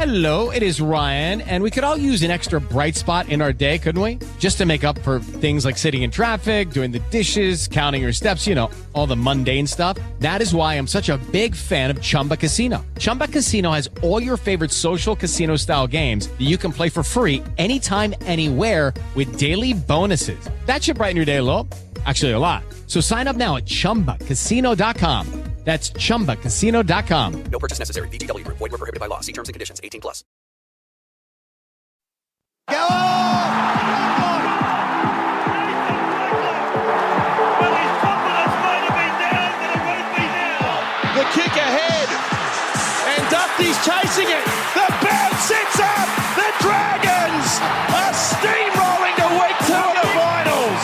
Hello, it is Ryan, and we could all use an extra bright spot in our day, couldn't we? Just to make up for things like sitting in traffic, doing the dishes, counting your steps, all the mundane stuff. That is why I'm such a big fan of Chumba Casino. Chumba Casino has all your favorite social casino-style games that you can play for free anytime, anywhere with daily bonuses. That should brighten your day a little. Actually, a lot. So sign up now at ChumbaCasino.com. That's ChumbaCasino.com. No purchase necessary. VGW Group. Void where prohibited by law. See terms and conditions. 18+. Go on! Well, his confidence might have been down, but it won't be now. The kick ahead. And Duffy's chasing it. The bounce sits up. The Dragons are steamrolling to week 2 of the finals.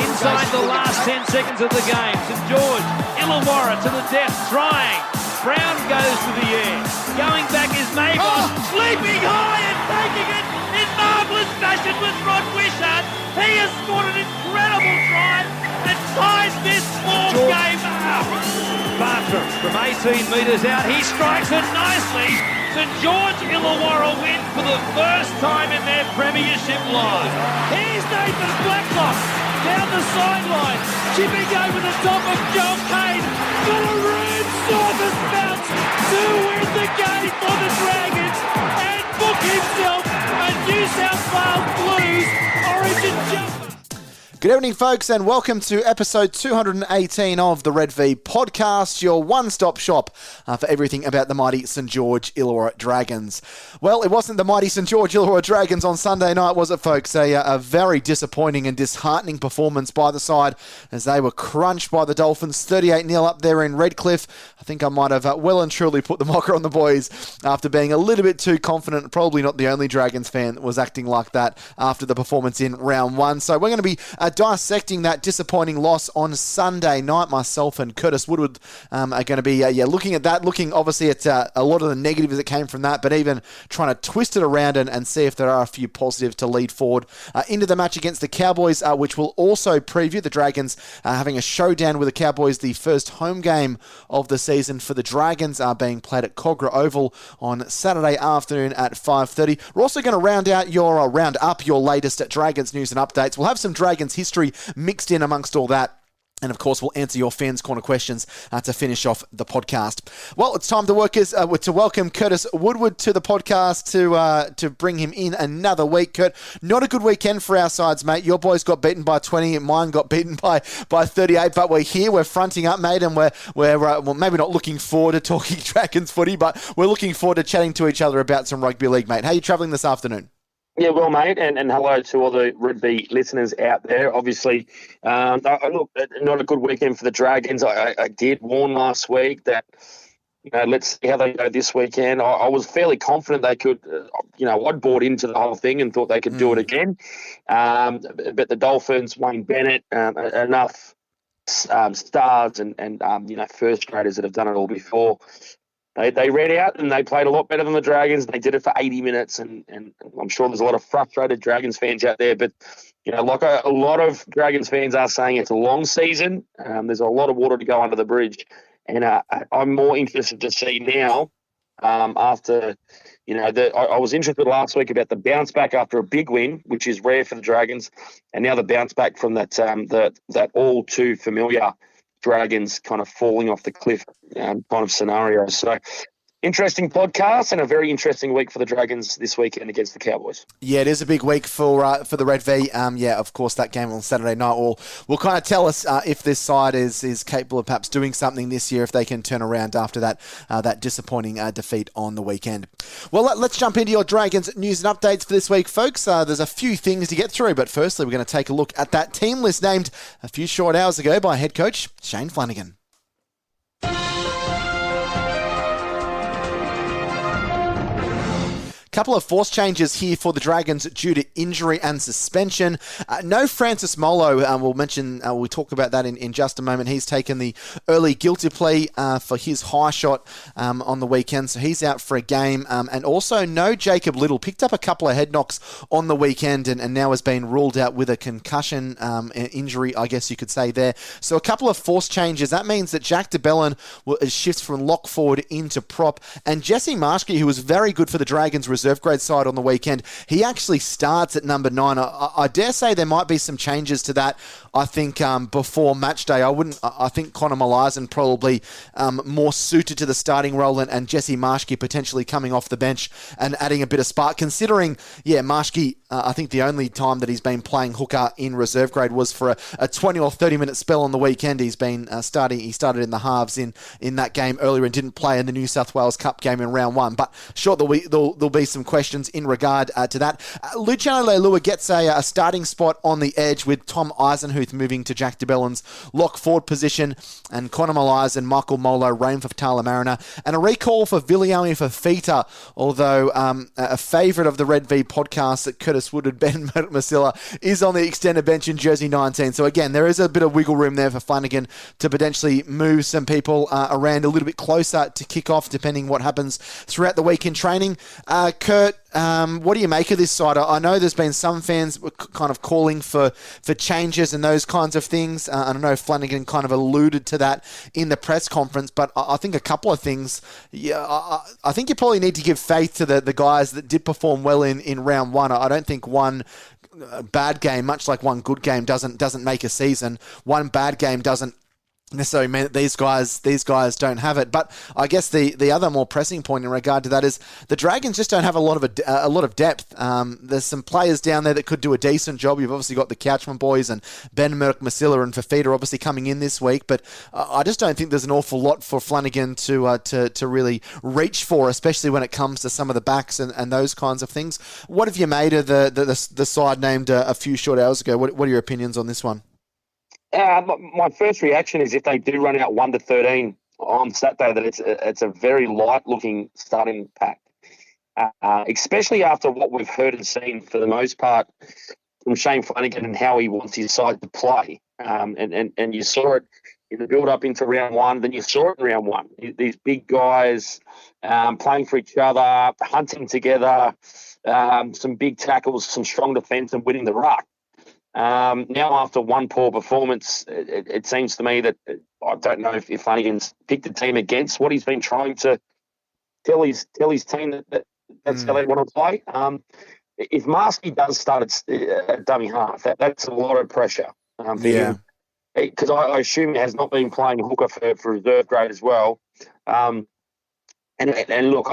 Inside the last 10 seconds of the game, St George, Illawarra to the depth, trying. Brown goes to the air. Going back is Mabon, Leaping high and taking it in marvellous fashion with Rod Wishart. He has scored an incredible try and ties this ball game up. Barker from 18 metres out, he strikes it nicely. St George Illawarra win for the first time in their premiership life. Here's Nathan Blacklock down the sideline, chipping over the top of Joel Kane for a room surface bounce to win the game for the Dragons and book himself a New South Wales Blues Origin jumper. Good evening, folks, and welcome to episode 218 of the Red V podcast, your one-stop shop for everything about the mighty St George Illawarra Dragons. Well, it wasn't the mighty St George Illawarra Dragons on Sunday night, was it, folks? A very disappointing and disheartening performance by the side as they were crunched by the Dolphins, 38-0 up there in Redcliffe. I think I might have well and truly put the mocker on the boys after being a little bit too confident. Probably not the only Dragons fan that was acting like that after the performance in round one. So we're going to be dissecting that disappointing loss on Sunday night. Myself and Curtis Woodward are going to be looking at that, looking obviously at a lot of the negatives that came from that, but even trying to twist it around and see if there are a few positives to lead forward into the match against the Cowboys, which will also preview the Dragons having a showdown with the Cowboys, the first home game of the season for the Dragons, being played at Cogra Oval on Saturday afternoon at 5:30. We're also going to round up your latest Dragons news and updates. We'll have some Dragons history mixed in amongst all that. And, of course, we'll answer your fans' corner questions to finish off the podcast. Well, it's time to welcome Curtis Woodward to the podcast to bring him in another week. Kurt, not a good weekend for our sides, mate. Your boys got beaten by 20, and mine got beaten by 38. But we're here, we're fronting up, mate, and we're maybe not looking forward to talking Dragons footy, but we're looking forward to chatting to each other about some rugby league, mate. How are you travelling this afternoon? Yeah, well, mate, and hello to all the Rugby listeners out there. Obviously, look, not a good weekend for the Dragons. I did warn last week that, let's see how they go this weekend. I was fairly confident they could, I'd bought into the whole thing and thought they could do it again. But the Dolphins, Wayne Bennett, enough stars and first graders that have done it all before. They ran out and they played a lot better than the Dragons. They did it for 80 minutes, and I'm sure there's a lot of frustrated Dragons fans out there. But, like a lot of Dragons fans are saying, it's a long season. There's a lot of water to go under the bridge. And I'm more interested to see now after, I was interested last week about the bounce back after a big win, which is rare for the Dragons, and now the bounce back from that all too familiar Dragons kind of falling off the cliff kind of scenario. So interesting podcast and a very interesting week for the Dragons this weekend against the Cowboys. Yeah, it is a big week for the Red V. Of course, that game on Saturday night will kind of tell us if this side is capable of perhaps doing something this year, if they can turn around after that disappointing defeat on the weekend. Well, let's jump into your Dragons news and updates for this week, folks. There's a few things to get through, but firstly, we're going to take a look at that team list named a few short hours ago by head coach Shane Flanagan. couple of force changes here for the Dragons due to injury and suspension. No Francis Molo. We'll mention, we'll talk about that in just a moment. He's taken the early guilty plea for his high shot on the weekend, so he's out for a game. And also no Jacob Little. Picked up a couple of head knocks on the weekend and now has been ruled out with a concussion injury, I guess you could say there. So a couple of force changes. That means that Jack de Belin shifts from lock forward into prop. And Jesse Marshke, who was very good for the Dragons reserve grade side on the weekend, he actually starts at number 9. I dare say there might be some changes to that. I think before match day, I think Connor Malazan probably more suited to the starting role and Jesse Marshke potentially coming off the bench and adding a bit of spark. Considering, Marshke, I think the only time that he's been playing hooker in reserve grade was for a 20 or 30 minute spell on the weekend. He's been starting. He started in the halves in that game earlier and didn't play in the New South Wales Cup game in round 1. But sure, there'll be some questions in regard to that. Luciano Leilua gets a starting spot on the edge with Tom Eisenhuth moving to Jack de Belin's lock forward position, and Connor Malaz and Michael Molo reign for Tala Mariner, and a recall for Viliami Fafita, although a favourite of the Red V podcast at Curtis Woodward, Ben Masilla, is on the extended bench in jersey 19. So again, there is a bit of wiggle room there for Flanagan to potentially move some people around a little bit closer to kick off, depending what happens throughout the week in training. Kurt, what do you make of this side? I know there's been some fans kind of calling for changes and those kinds of things. I know Flanagan kind of alluded to that in the press conference, but I think a couple of things. I think you probably need to give faith to the guys that did perform well in round 1. I don't think one bad game, much like one good game, doesn't make a season. One bad game doesn't necessarily mean that these guys don't have it. But I guess the other more pressing point in regard to that is the Dragons just don't have a lot of depth. There's some players down there that could do a decent job. You've obviously got the Couchman boys and Ben Masilla and Fafita obviously coming in this week, but I just don't think there's an awful lot for Flanagan to really reach for, especially when it comes to some of the backs and those kinds of things. What have you made of the side named a few short hours ago? What are your opinions on this one? My first reaction is if they do run out 1-13 on Saturday, that it's a very light-looking starting pack, especially after what we've heard and seen for the most part from Shane Flanagan and how he wants his side to play. And you saw it in the build-up into round 1, then you saw it in round 1. These big guys playing for each other, hunting together, some big tackles, some strong defence and winning the ruck. Now, after one poor performance, it seems to me that I don't know if Flanagan's picked a team against what he's been trying to tell his team that's how they want to play. If Marski does start at dummy half, that's a lot of pressure for him. Because I assume he has not been playing hooker for reserve grade as well. And look,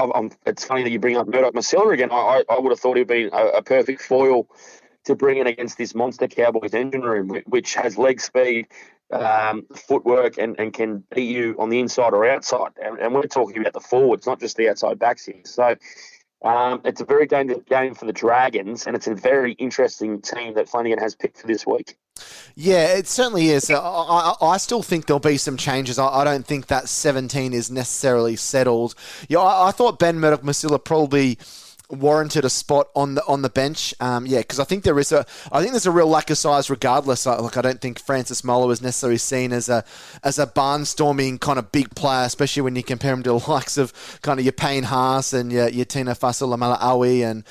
it's funny that you bring up Murdoch Masilla again. I would have thought he'd been a perfect foil to bring in against this monster Cowboys engine room, which has leg speed, footwork, and can beat you on the inside or outside. And we're talking about the forwards, not just the outside backs here. So it's a very dangerous game for the Dragons, and it's a very interesting team that Flanagan has picked for this week. Yeah, it certainly is. I still think there'll be some changes. I don't think that 17 is necessarily settled. Yeah, I thought Ben Murdoch Masilla probably warranted a spot on the bench. Because I think there's a real lack of size regardless. I don't think Francis Molo is necessarily seen as a barnstorming kind of big player, especially when you compare him to the likes of kind of your Payne Haas and your Tina Fasalamala-Awi and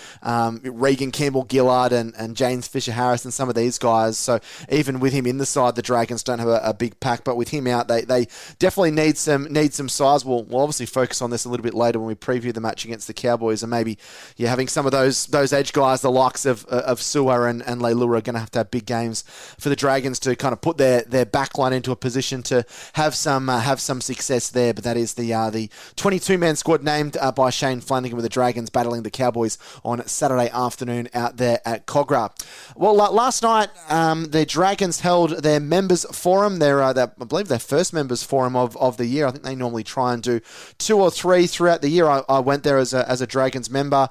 Regan Campbell-Gillard and James Fisher-Harris and some of these guys. So even with him in the side, the Dragons don't have a big pack, but with him out, they definitely need some size. We'll obviously focus on this a little bit later when we preview the match against the Cowboys, and maybe you're having some of those edge guys, the likes of Sua and Leilua, are going to have big games for the Dragons to kind of put their backline into a position to have some success there. But that is the 22-man squad named by Shane Flanagan, with the Dragons battling the Cowboys on Saturday afternoon out there at Cogra. Well, last night the Dragons held their members forum. I believe their first members forum of the year. I think they normally try and do 2 or 3 throughout the year. I went there as a Dragons member.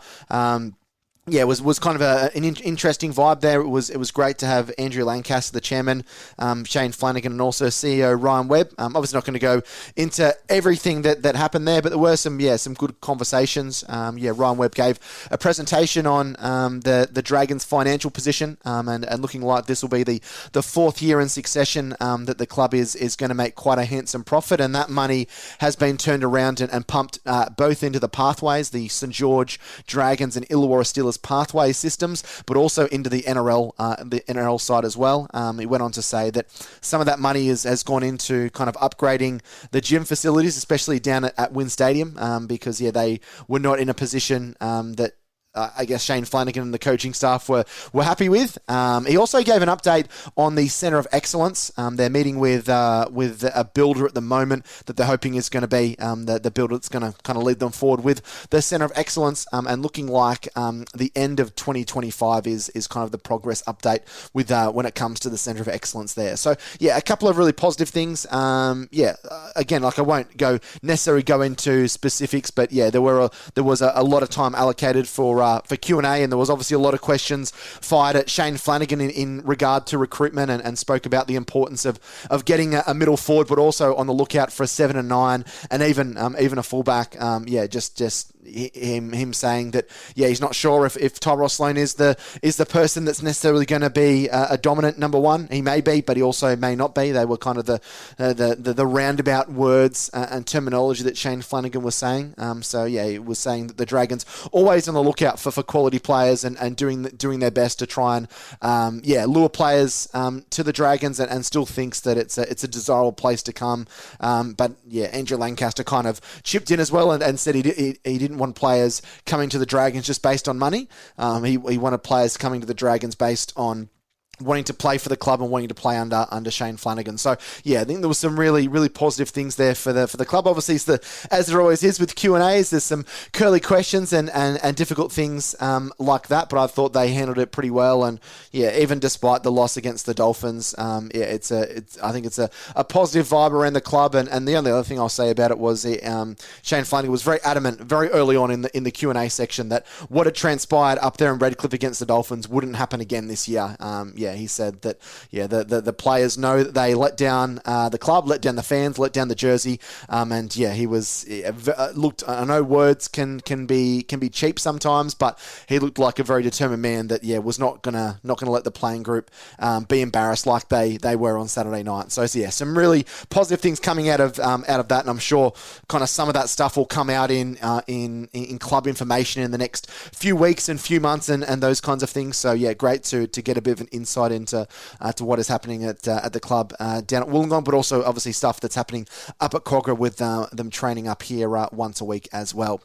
yeah, it was kind of an interesting vibe there. It was great to have Andrew Lancaster, the chairman, Shane Flanagan, and also CEO Ryan Webb. Obviously not going to go into everything that happened there, but there were some good conversations. Ryan Webb gave a presentation on the Dragons' financial position, and looking like this will be the fourth year in succession that the club is going to make quite a handsome profit, and that money has been turned around and pumped both into the pathways, the St George Dragons and Illawarra Steelers pathway systems, but also into the NRL side as well. He went on to say that some of that money has gone into kind of upgrading the gym facilities, especially down at Wynn Stadium, because they were not in a position that I guess Shane Flanagan and the coaching staff were happy with. He also gave an update on the Centre of Excellence. They're meeting with a builder at the moment that they're hoping is going to be the builder that's going to kind of lead them forward with the Centre of Excellence, and looking like the end of 2025 is kind of the progress update with when it comes to the Centre of Excellence there. So a couple of really positive things. Again, like I won't necessarily go into specifics, but there was a lot of time allocated for Q&A, and there was obviously a lot of questions fired at Shane Flanagan in regard to recruitment, and spoke about the importance of getting a middle forward, but also on the lookout for a 7 and 9, and even a fullback. Just him saying that he's not sure if Tyrell Sloan is the person that's necessarily going to be a dominant number one. He may be, but he also may not be. They were kind of the roundabout words and terminology that Shane Flanagan was saying. He was saying that the Dragons always on the lookout for quality players and doing their best to try and lure players to the Dragons, and still thinks that it's a desirable place to come. Andrew Lancaster kind of chipped in as well and said he didn't want players coming to the Dragons just based on money. He wanted players coming to the Dragons based on wanting to play for the club and wanting to play under Shane Flanagan. So, I think there was some really, really positive things there for the club. Obviously, as there always is with Q&As, there's some curly questions and difficult things like that, but I thought they handled it pretty well. And, even despite the loss against the Dolphins, I think it's a positive vibe around the club. And the only other thing I'll say about it was Shane Flanagan was very adamant very early on in the Q&A section that what had transpired up there in Redcliffe against the Dolphins wouldn't happen again this year. He said that the players know that they let down the club, let down the fans, let down the jersey, he was looked. I know words can be cheap sometimes, but he looked like a very determined man that was not gonna let the playing group be embarrassed like they were on Saturday night. So some really positive things coming out of that, and I'm sure kind of some of that stuff will come out in club information in the next few weeks and few months and those kinds of things. So great to get a bit of an insight into to what is happening at the club down at Wollongong, but also obviously stuff that's happening up at Cogra with them training up here once a week as well.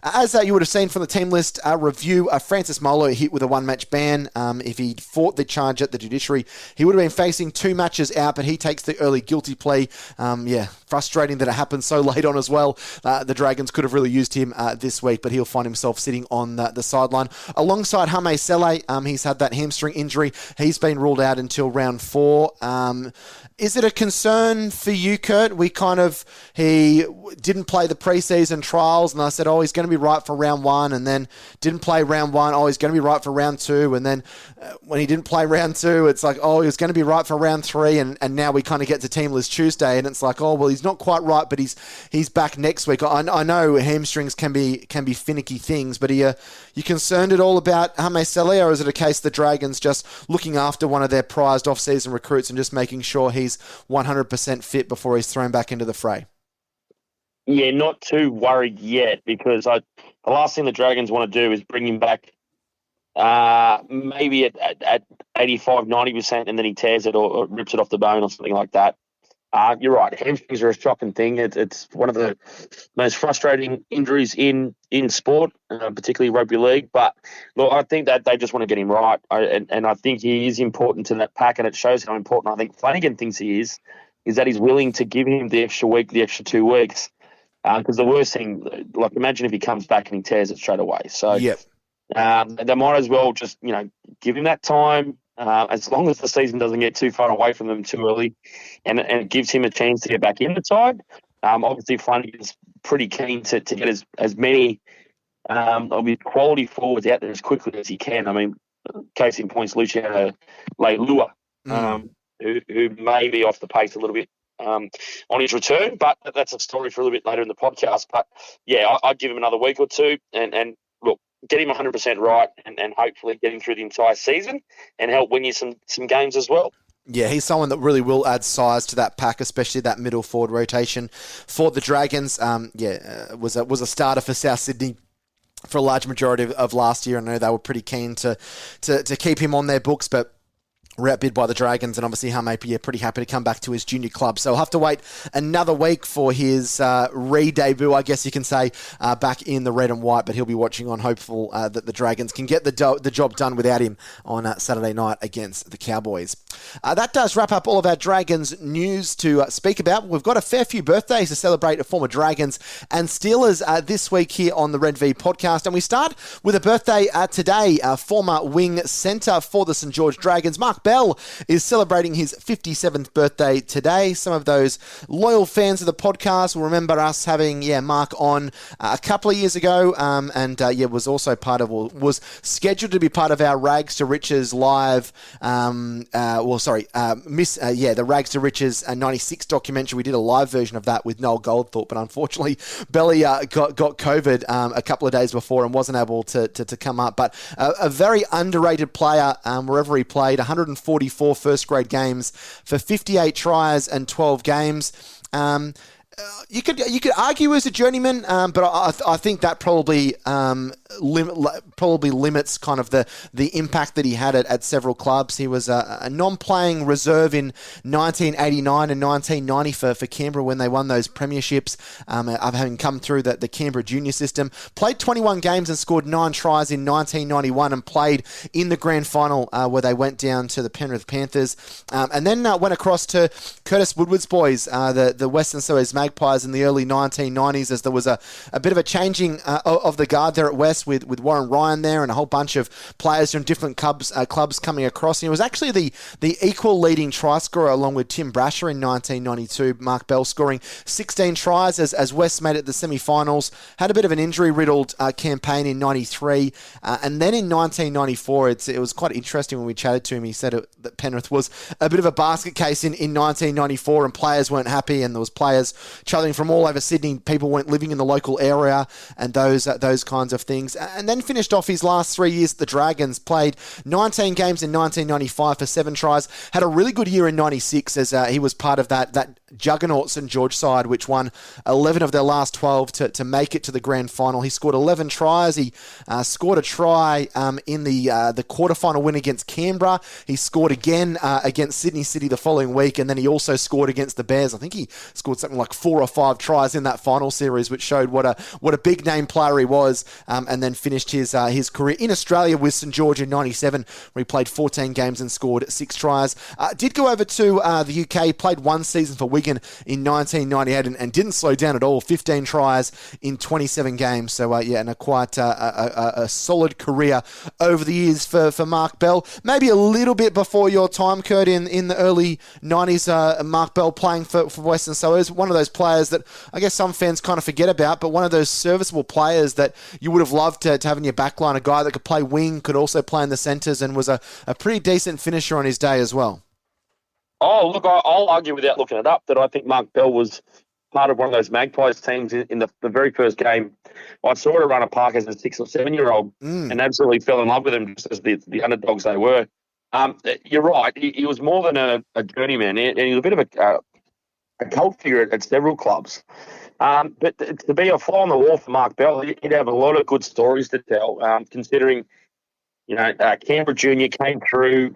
As you would have seen from the team list review, Francis Molo hit with a one-match ban. If he'd fought the charge at the judiciary, he would have been facing 2 matches out, but he takes the early guilty plea. Frustrating that it happened so late on as well. The Dragons could have really used him this week, but he'll find himself sitting on the sideline alongside Hame Sele. He's had that hamstring injury. He's been ruled out until round 4. Is it a concern for you, Kurt? He didn't play the preseason trials, and I said, he's going to be right for round 1, and then didn't play round 1. He's going to be right for round 2, and then when he didn't play round 2, it's like, he was going to be right for round 3, and now we kind of get to team list Tuesday, and it's like, he's not quite right, but he's back next week. I know hamstrings can be finicky things, but are you concerned at all about Hame Sele, or is it a case the Dragons just looking after one of their prized off-season recruits and just making sure he's 100% fit before he's thrown back into the fray? Yeah, not too worried yet, because the last thing the Dragons want to do is bring him back maybe at 85, 90%, and then he tears it or rips it off the bone or something like that. You're right. Hamstrings are a shocking thing. It's one of the most frustrating injuries in sport, particularly rugby league. But look, I think that they just want to get him right, and I think he is important to that pack, and it shows how important I think Flanagan thinks he is that he's willing to give him the extra week, the extra 2 weeks. Because the worst thing, like, imagine if he comes back and he tears it straight away. So they might as well just give him that time. As long as the season doesn't get too far away from them too early, and it gives him a chance to get back in the side. Obviously, Flanagan's pretty keen to get as many There'll be quality forwards out there as quickly as he can. I mean, case in points, Luciano Leilua, who may be off the pace a little bit on his return, but that's a story for a little bit later in the podcast. But yeah, I'd give him another week or two and look, get him 100% right and hopefully get him through the entire season and help win you some games as well. Yeah, he's someone that really will add size to that pack, especially that middle forward rotation for the Dragons. Was a starter for South Sydney for a large majority of last year. I know they were pretty keen to keep him on their books, but were outbid by the Dragons, and obviously Napier pretty happy to come back to his junior club. So we'll have to wait another week for his re-debut, I guess you can say, back in the red and white, but he'll be watching on, hopeful that the Dragons can get the job done without him on Saturday night against the Cowboys. That does wrap up all of our Dragons news to speak about. We've got a fair few birthdays to celebrate of former Dragons and Steelers this week here on the Red V podcast, and we start with a birthday today, former wing centre for the St George Dragons, Mark Bell, is celebrating his 57th birthday today. Some of those loyal fans of the podcast will remember us having Mark on a couple of years ago, was also was scheduled to be part of our Rags to Riches live. The Rags to Riches 96 documentary. We did a live version of that with Noel Goldthorpe, but unfortunately, Belly got COVID a couple of days before and wasn't able to come up. But a very underrated player wherever he played. 144 first-grade games for 58 tries and 12 games. You could argue as a journeyman, but I think that probably limits kind of the impact that he had at several clubs. He was a non-playing reserve in 1989 and 1990 for Canberra when they won those premierships, having come through the Canberra junior system. Played 21 games and scored 9 tries in 1991 and played in the grand final where they went down to the Penrith Panthers, and then went across to Curtis Woodward's boys, the Western Suburbs Magpies, in the early 1990s, as there was a bit of a changing of the guard there at West with Warren Ryan there and a whole bunch of players from different clubs coming across. And he was actually the equal leading try scorer along with Tim Brasher in 1992. Mark Bell scoring 16 tries as West made it to the semi-finals. Had a bit of an injury-riddled campaign in 93. And then in 1994, it was quite interesting when we chatted to him. He said that Penrith was a bit of a basket case in 1994 and players weren't happy, and there was players travelling from all over Sydney. People weren't living in the local area and those kinds of things. And then finished off his last 3 years at the Dragons, played 19 games in 1995 for 7 tries, had a really good year in 96 as he was part of that juggernaut St George side, which won 11 of their last 12 to make it to the grand final. He scored 11 tries. He scored a try in the quarterfinal win against Canberra. He scored again against Sydney City the following week, and then he also scored against the Bears. I think he scored something like 4 or 5 tries in that final series, which showed what a big name player he was, and then finished his career in Australia with St George in 97, where he played 14 games and scored 6 tries. Did go over to the UK, played 1 season for Wigan in 1998 and didn't slow down at all. 15 tries in 27 games. So and quite a solid career over the years for Mark Bell. Maybe a little bit before your time, Kurt, in the early 90s. Mark Bell playing for Western Suburbs, one of those players that I guess some fans kind of forget about, but one of those serviceable players that you would have loved to have in your backline, a guy that could play wing, could also play in the centres, and was a pretty decent finisher on his day as well. Oh, look, I'll argue without looking it up that I think Mark Bell was part of one of those Magpies teams in the very first game. I saw it run a park as a 6 or 7-year-old and absolutely fell in love with them just as the underdogs they were. You're right. He was more than a journeyman, and he was a bit of a cult figure at several clubs. But to be a fly on the wall for Mark Bell, he'd have a lot of good stories to tell, considering, Canberra Junior came through,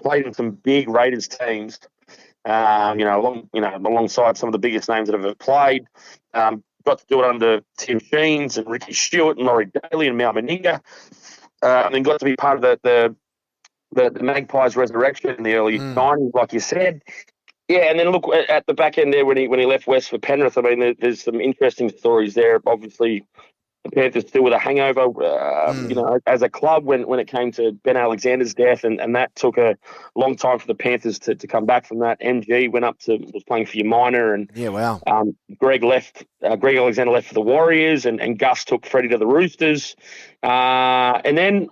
played in some big Raiders teams, alongside some of the biggest names that have ever played. Got to do it under Tim Sheens and Ricky Stewart and Laurie Daly and Mal Meninga, and then got to be part of the Magpies resurrection in the early 90s, like you said. Yeah, and then look at the back end there when he left West for Penrith. I mean, there's some interesting stories there. Obviously, the Panthers still with a hangover, as a club when it came to Ben Alexander's death, and that took a long time for the Panthers to come back from that. MG was playing for your minor, and yeah, wow. Greg left Greg Alexander left for the Warriors, and Gus took Freddie to the Roosters. And then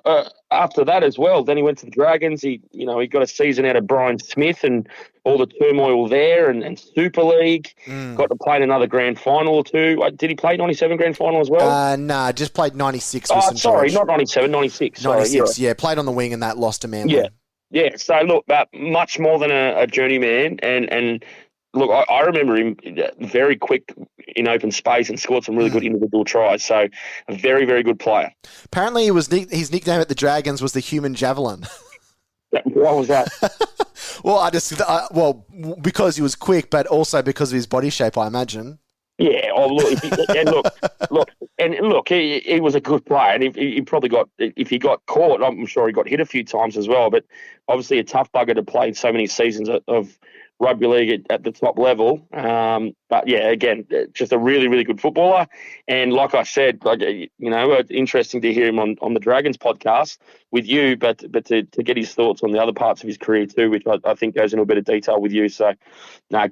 after that as well, then he went to the Dragons. He got a season out of Brian Smith and all the turmoil there, and Super League. Got to play in another grand final or two. Did he play 97 grand final as well? Nah, just played 96 with Oh, St. sorry, George. not 97, 96. 96, sorry, yeah. Played on the wing and that lost to Manly. Yeah. Yeah, so look, much more than a journeyman, and look, I remember him very quick in open space and scored some really good individual tries. So a very, very good player. Apparently, his nickname at the Dragons was the Human Javelin. Why was that? Well, because he was quick, but also because of his body shape, I imagine. Yeah. Oh, look, he was a good player, and he probably if he got caught, I'm sure he got hit a few times as well. But obviously, a tough bugger to play so many seasons of rugby league at the top level. But yeah, again, just a really, really good footballer. And like I said, interesting to hear him on the Dragons podcast with you, but to get his thoughts on the other parts of his career too, which I think goes into a bit of detail with you. So,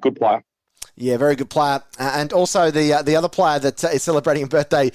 good player. Yeah, very good player. And also the other player that is celebrating a birthday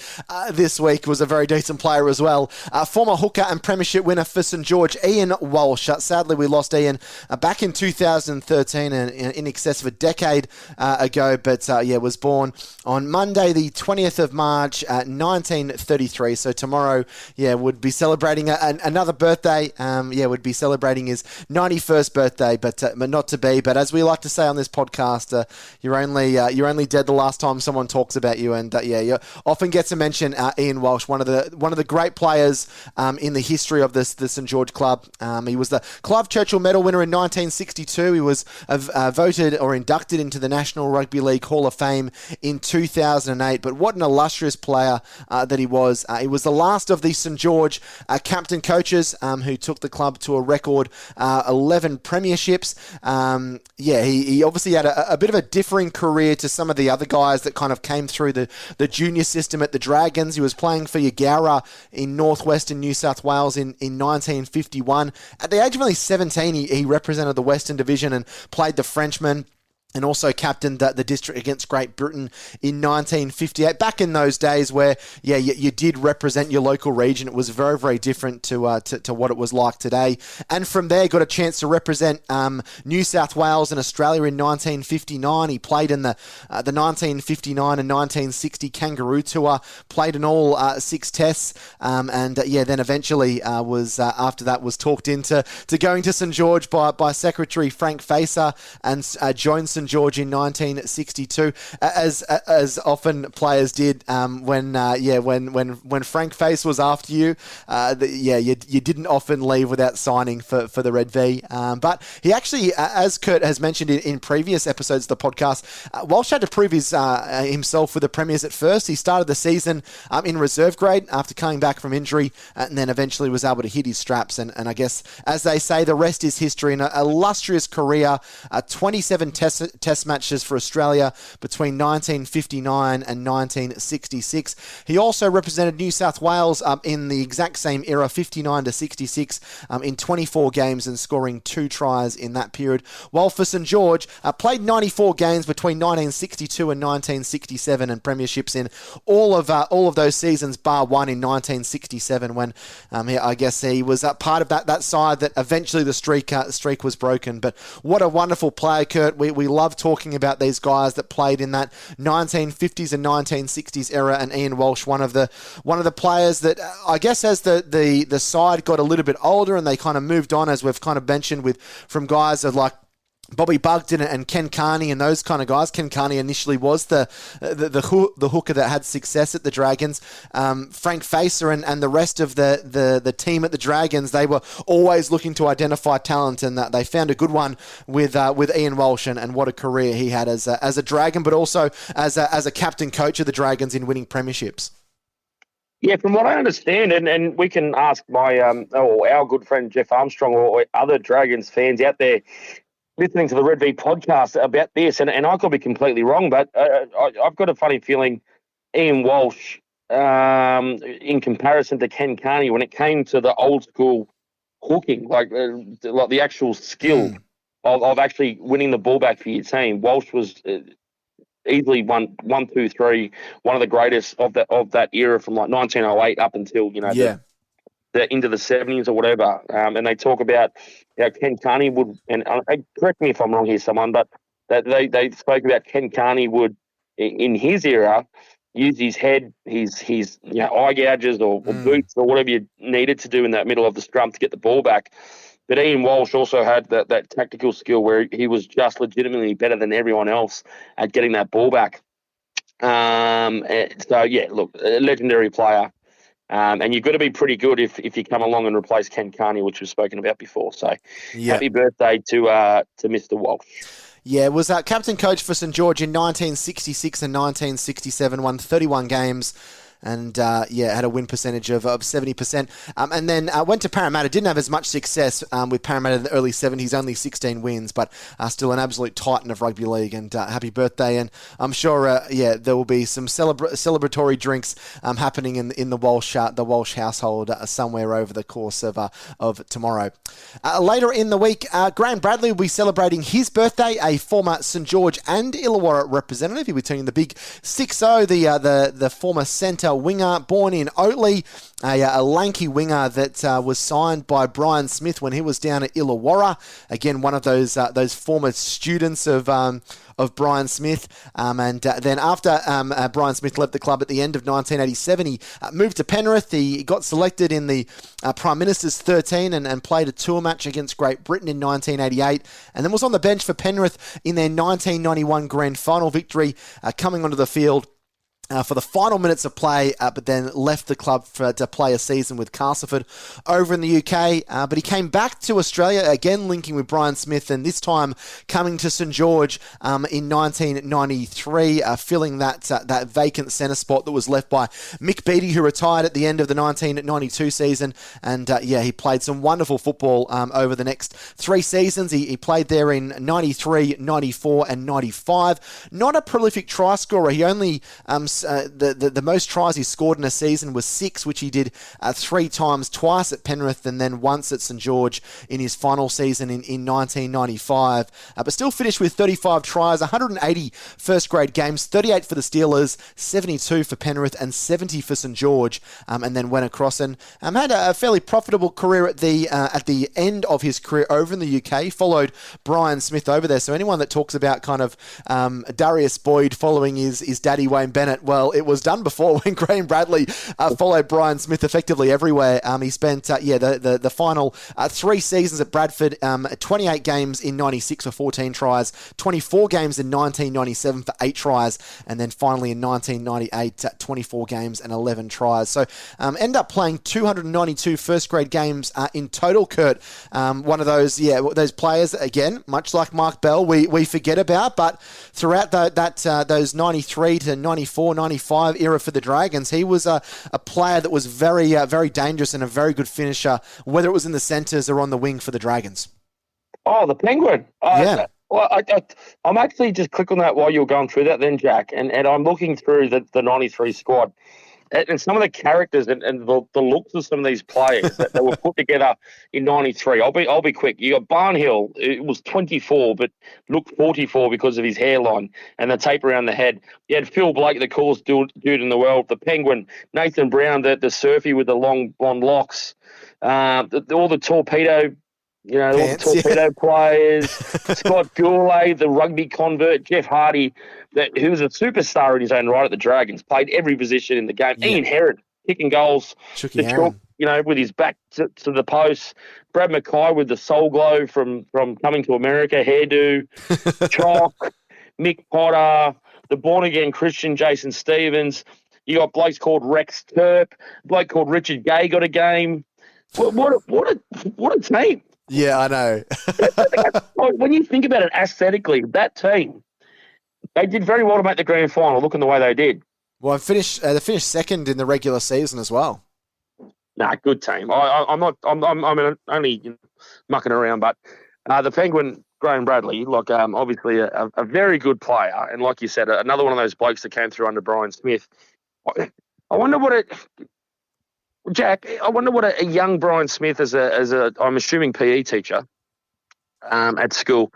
this week was a very decent player as well. Former hooker and premiership winner for St. George, Ian Walsh. Sadly, we lost Ian back in 2013 and in excess of a decade ago, but was born on Monday, the 20th of March, 1933. So tomorrow, would be celebrating another birthday. Would be celebrating his 91st birthday, but not to be. But as we like to say on this podcast, you're only dead the last time someone talks about you, and you often get to mention Ian Walsh, one of the great players in the history of the St. George club. He was the Clive Churchill Medal winner in 1962. He was voted or inducted into the National Rugby League Hall of Fame in 2008. But what an illustrious player that he was. He was the last of the St. George captain coaches who took the club to a record 11 premierships. He obviously had a bit of a differing career to some of the other guys that kind of came through the junior system at the Dragons. He was playing for Yagara in northwestern New South Wales in 1951. At the age of only 17, he represented the Western Division and played the Frenchman, and also captained the district against Great Britain in 1958. Back in those days where, you did represent your local region, it was very, very different to what it was like today. And from there, got a chance to represent New South Wales and Australia in 1959. He played in the 1959 and 1960 Kangaroo Tour, played in all 6 tests, then eventually after that was talked into going to St. George by Secretary Frank Facer, and joined St. George in 1962, as often players did. When Frank Face was after you, you didn't often leave without signing for the Red V. But he actually, as Kurt has mentioned in previous episodes of the podcast, Walsh had to prove himself with the Premiers at first. He started the season in reserve grade after coming back from injury, and then eventually was able to hit his straps. And I guess, as they say, the rest is history. An illustrious career, 27 test matches for Australia between 1959 and 1966. He also represented New South Wales in the exact same era, 59 to 66, in 24 games and scoring 2 tries in that period. While for St. George, played 94 games between 1962 and 1967 and premierships in all of those seasons, bar one in 1967 when I guess he was part of that side that eventually the streak was broken. But what a wonderful player, Kurt. We love talking about these guys that played in that 1950s and 1960s era, and Ian Walsh, one of the players that I guess as the side got a little bit older and they kind of moved on, as we've kind of mentioned, from guys of like Bobby Bugden and Ken Carney and those kind of guys. Ken Carney initially was the hooker that had success at the Dragons. Frank Facer and the rest of the team at the Dragons, they were always looking to identify talent, and they found a good one with Ian Walsh, and what a career he had as a Dragon, but also as a captain coach of the Dragons in winning premierships. Yeah, from what I understand, and we can ask our good friend Jeff Armstrong or other Dragons fans out there listening to the Red V podcast about this, and I could be completely wrong, but I've got a funny feeling Ian Walsh, in comparison to Ken Carney, when it came to the old school hooking, like the actual skill of actually winning the ball back for your team, Walsh was easily one, two, three, one of the greatest of that era from like 1908 up until the into the 70s or whatever. And they talk about how Ken Carney would, and correct me if I'm wrong here, someone, but that they spoke about Ken Carney would in his era use his head, his eye gouges or boots or whatever you needed to do in that middle of the scrum to get the ball back. But Ian Walsh also had that tactical skill where he was just legitimately better than everyone else at getting that ball back. So, yeah, look, a legendary player. And you've got to be pretty good if you come along and replace Ken Carney, which we've spoken about before. So happy birthday to Mr. Walsh. Yeah, was captain coach for St George in 1966 and 1967, won 31 games. And, had a win percentage of 70%. And then went to Parramatta. Didn't have as much success with Parramatta in the early 70s, only 16 wins, but still an absolute titan of rugby league. And happy birthday. And I'm sure, there will be some celebratory drinks happening in the Walsh household somewhere over the course of tomorrow. Later in the week, Graham Bradley will be celebrating his birthday, a former St George and Illawarra representative. He'll be turning the big 6-0, the former centre winger, born in Oatley, a lanky winger that was signed by Brian Smith when he was down at Illawarra. Again, one of those former students of Brian Smith. And then after Brian Smith left the club at the end of 1987, he moved to Penrith. He got selected in the Prime Minister's 13 and played a tour match against Great Britain in 1988, and then was on the bench for Penrith in their 1991 grand final victory, coming onto the field for the final minutes of play, but then left the club to play a season with Castleford over in the UK. But he came back to Australia, again linking with Brian Smith, and this time coming to St George in 1993, filling that vacant centre spot that was left by Mick Beattie, who retired at the end of the 1992 season. And he played some wonderful football over the next 3 seasons. He played there in 93, 94 and 95. Not a prolific try scorer. He only the most tries he scored in a season was 6, which he did 3 times, twice at Penrith and then once at St George in his final season in 1995. But still finished with 35 tries, 180 first-grade games, 38 for the Steelers, 72 for Penrith and 70 for St George, and then went across and had a fairly profitable career at the end of his career over in the UK. Followed Brian Smith over there. So anyone that talks about kind of Darius Boyd following his daddy Wayne Bennett, well, it was done before when Graham Bradley followed Brian Smith effectively everywhere. He spent the final 3 seasons at Bradford, 28 games in 96 for 14 tries, 24 games in 1997 for 8 tries, and then finally in 1998, 24 games and 11 tries. So end up playing 292 first-grade games in total, Kurt. One of those players, again, much like Mark Bell, we forget about, but throughout those 93 to 94, 95 era for the Dragons, he was a player that was very, very dangerous and a very good finisher, whether it was in the centres or on the wing for the Dragons. Oh, the Penguin. Yeah. Well, I'm actually just clicking that while you're going through that then, Jack, and I'm looking through the 93 squad. And some of the characters and the looks of some of these players that were put together in 93. I'll be quick. You got Barnhill. It was 24, but looked 44 because of his hairline and the tape around the head. You had Phil Blake, the coolest dude in the world. The Penguin. Nathan Brown, the surfy with the long blonde locks. All the torpedo. All the torpedo players, Scott Gourlay, the rugby convert, Jeff Hardy, who was a superstar in his own right at the Dragons, played every position in the game. Yeah. Ian Herod, kicking goals, with his back to the post. Brad Mackay with the soul glow from Coming to America, hairdo, Chalk, Mick Potter, the born-again Christian Jason Stevens. You got blokes called Rex Turp, a bloke called Richard Gay got a game. What a team. Yeah, I know. When you think about it aesthetically, that team, they did very well to make the grand final, looking the way they did. Well, they finished second in the regular season as well. Nah, good team. I'm only mucking around, but the Penguin, Graham Bradley, obviously a very good player, and like you said, another one of those blokes that came through under Brian Smith. I wonder what Jack, I wonder what a young Brian Smith as a I'm assuming PE teacher at school,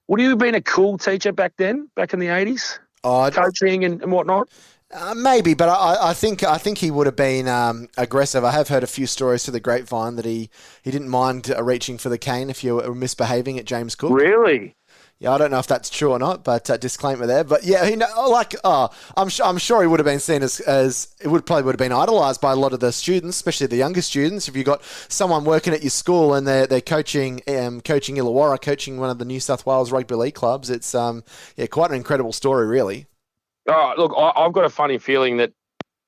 would he have been a cool teacher back then, back in the 80s? coaching and whatnot? Maybe, but I think he would have been aggressive. I have heard a few stories through the grapevine that he didn't mind reaching for the cane if you were misbehaving at James Cook. Really? Yeah, I don't know if that's true or not, but disclaimer there. But yeah, I'm sure he would have been seen as probably would have been idolised by a lot of the students, especially the younger students. If you got someone working at your school and they're coaching Illawarra, coaching one of the New South Wales rugby league clubs, it's quite an incredible story, really. Oh, look, I've got a funny feeling that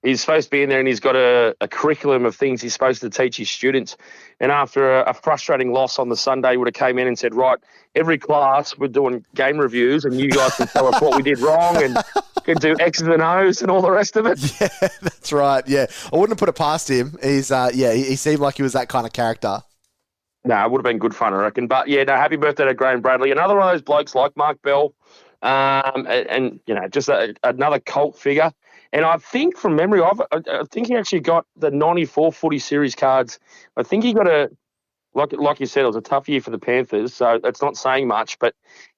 he's supposed to be in there and he's got a curriculum of things he's supposed to teach his students. And after a frustrating loss on the Sunday, he would have came in and said, right, every class we're doing game reviews and you guys can tell us what we did wrong and can do X's and O's and all the rest of it. Yeah, that's right. Yeah, I wouldn't have put it past him. He seemed like he was that kind of character. No, it would have been good fun, I reckon. But yeah, no, happy birthday to Graham Bradley. Another one of those blokes like Mark Bell. And just another cult figure. And I think from memory, I think he actually got the 94 footy series cards. I think he got like you said, it was a tough year for the Panthers, so that's not saying much. But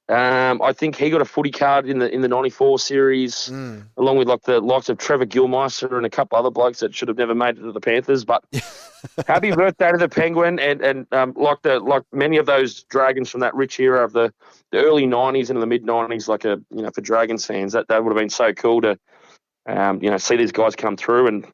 I think he got a footy card in the 94 series, along with like the likes of Trevor Gilmeister and a couple other blokes that should have never made it to the Panthers. But happy birthday to the Penguin, and like many of those Dragons from that rich era of the early 90s and the mid 90s, for Dragons fans, that would have been so cool to see these guys come through. And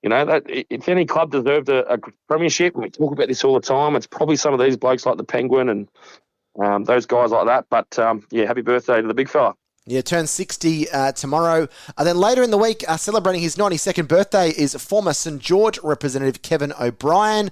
that if any club deserved a premiership, and we talk about this all the time, it's probably some of these blokes like the Penguin and those guys like that. But happy birthday to the big fella. Yeah, turns 60 tomorrow. And then later in the week, celebrating his 92nd birthday, is former St George representative Kevin O'Brien.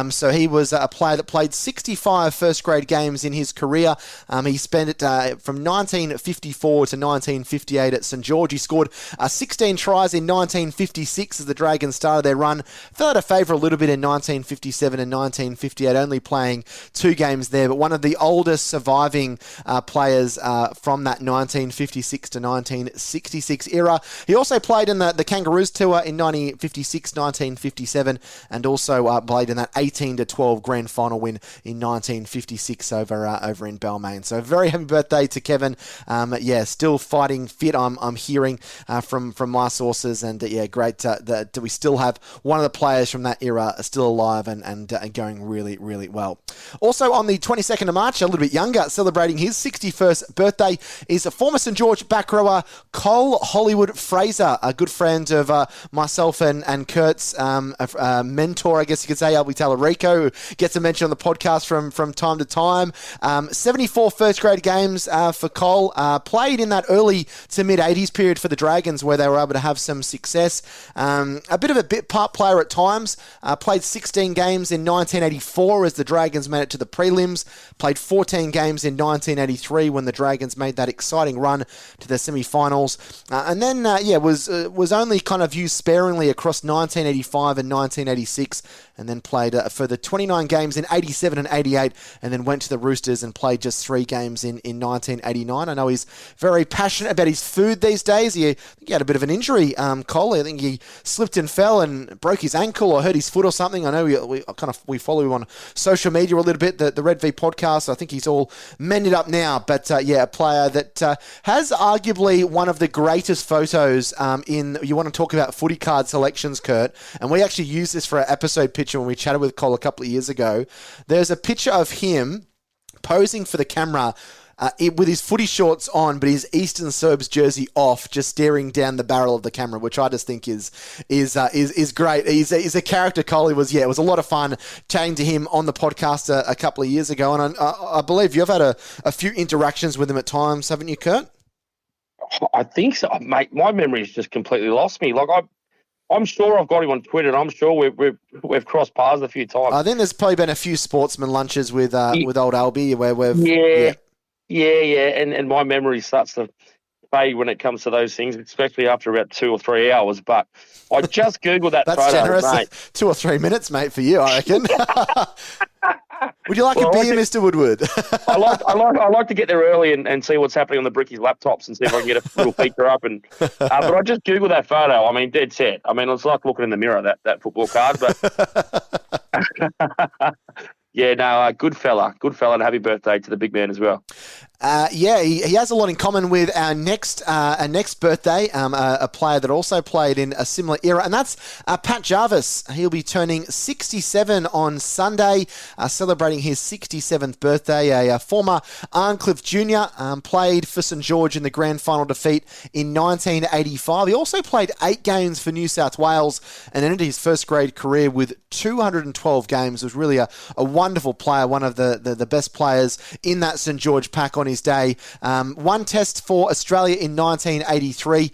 So he was a player that played 65 first-grade games in his career. He spent it from 1954 to 1958 at St George. He scored 16 tries in 1956 as the Dragons started their run. Fell out of favour a little bit in 1957 and 1958, only playing 2 games there. But one of the oldest surviving players from that 1956 to 1966 era. He also played in the Kangaroos tour in 1956, 1957, and also played in that 18 to 12 grand final win in 1956 over in Balmain. So very happy birthday to Kevin. Still fighting fit. I'm hearing from my sources, and great that we still have one of the players from that era still alive and going really, really well. Also on the 22nd of March, a little bit younger, celebrating his 61st birthday, is a former St George back rower Cole Hollywood Fraser, a good friend of myself and Kurt's mentor, I guess you could say, Albie Talarico, who gets a mention on the podcast from time to time. 74 first grade games for Cole. Played in that early to mid 80s period for the Dragons where they were able to have some success. A bit of a bit part player at times. Played 16 games in 1984 as the Dragons made it to the prelims. Played 14 games in 1983 when the Dragons made that exciting run to the semi-finals, and then was only kind of used sparingly across 1985 and 1986, and then played for the 29 games in 87 and 88, and then went to the Roosters and played just 3 games in 1989. I know he's very passionate about his food these days. He had a bit of an injury, Cole. I think he slipped and fell and broke his ankle or hurt his foot or something. I know we follow him on social media a little bit, the Red V podcast. I think he's all mended up now, but a player that has arguably one of the greatest photos you want to talk about footy card selections, Kurt, and we actually used this for our episode picture when we chatted with Cole a couple of years ago. There's a picture of him posing for the camera with his footy shorts on, but his Eastern Serbs jersey off, just staring down the barrel of the camera, which I just think is great. He's a character. Cole. It was a lot of fun chatting to him on the podcast a couple of years ago, and I believe you've had a few interactions with him at times, haven't you, Kurt? I think so, mate. My memory's just completely lost me. I'm sure I've got him on Twitter, and I'm sure we've crossed paths a few times. I think there's probably been a few sportsman lunches with old Albie where we've and my memory starts to fade when it comes to those things, especially after about 2 or 3 hours. But I just googled that. That's photo, generous. mate. 2 or 3 minutes, mate, for you, I reckon. Would you like a beer, Mr. Woodward? I like to get there early and see what's happening on the Brickies laptops and see if I can get a little feature up. And but I just googled that photo. I mean, dead set. I mean, it's like looking in the mirror, that football card. But good fella, and happy birthday to the big man as well. He has a lot in common with our next birthday, a player that also played in a similar era, and that's Pat Jarvis. He'll be turning 67 on Sunday, celebrating his 67th birthday. A former Arncliffe Junior, played for St George in the grand final defeat in 1985. He also played 8 games for New South Wales and ended his first grade career with 212 games. Was really a wonderful player, one of the best players in that St George pack on his day. One test for Australia in 1983.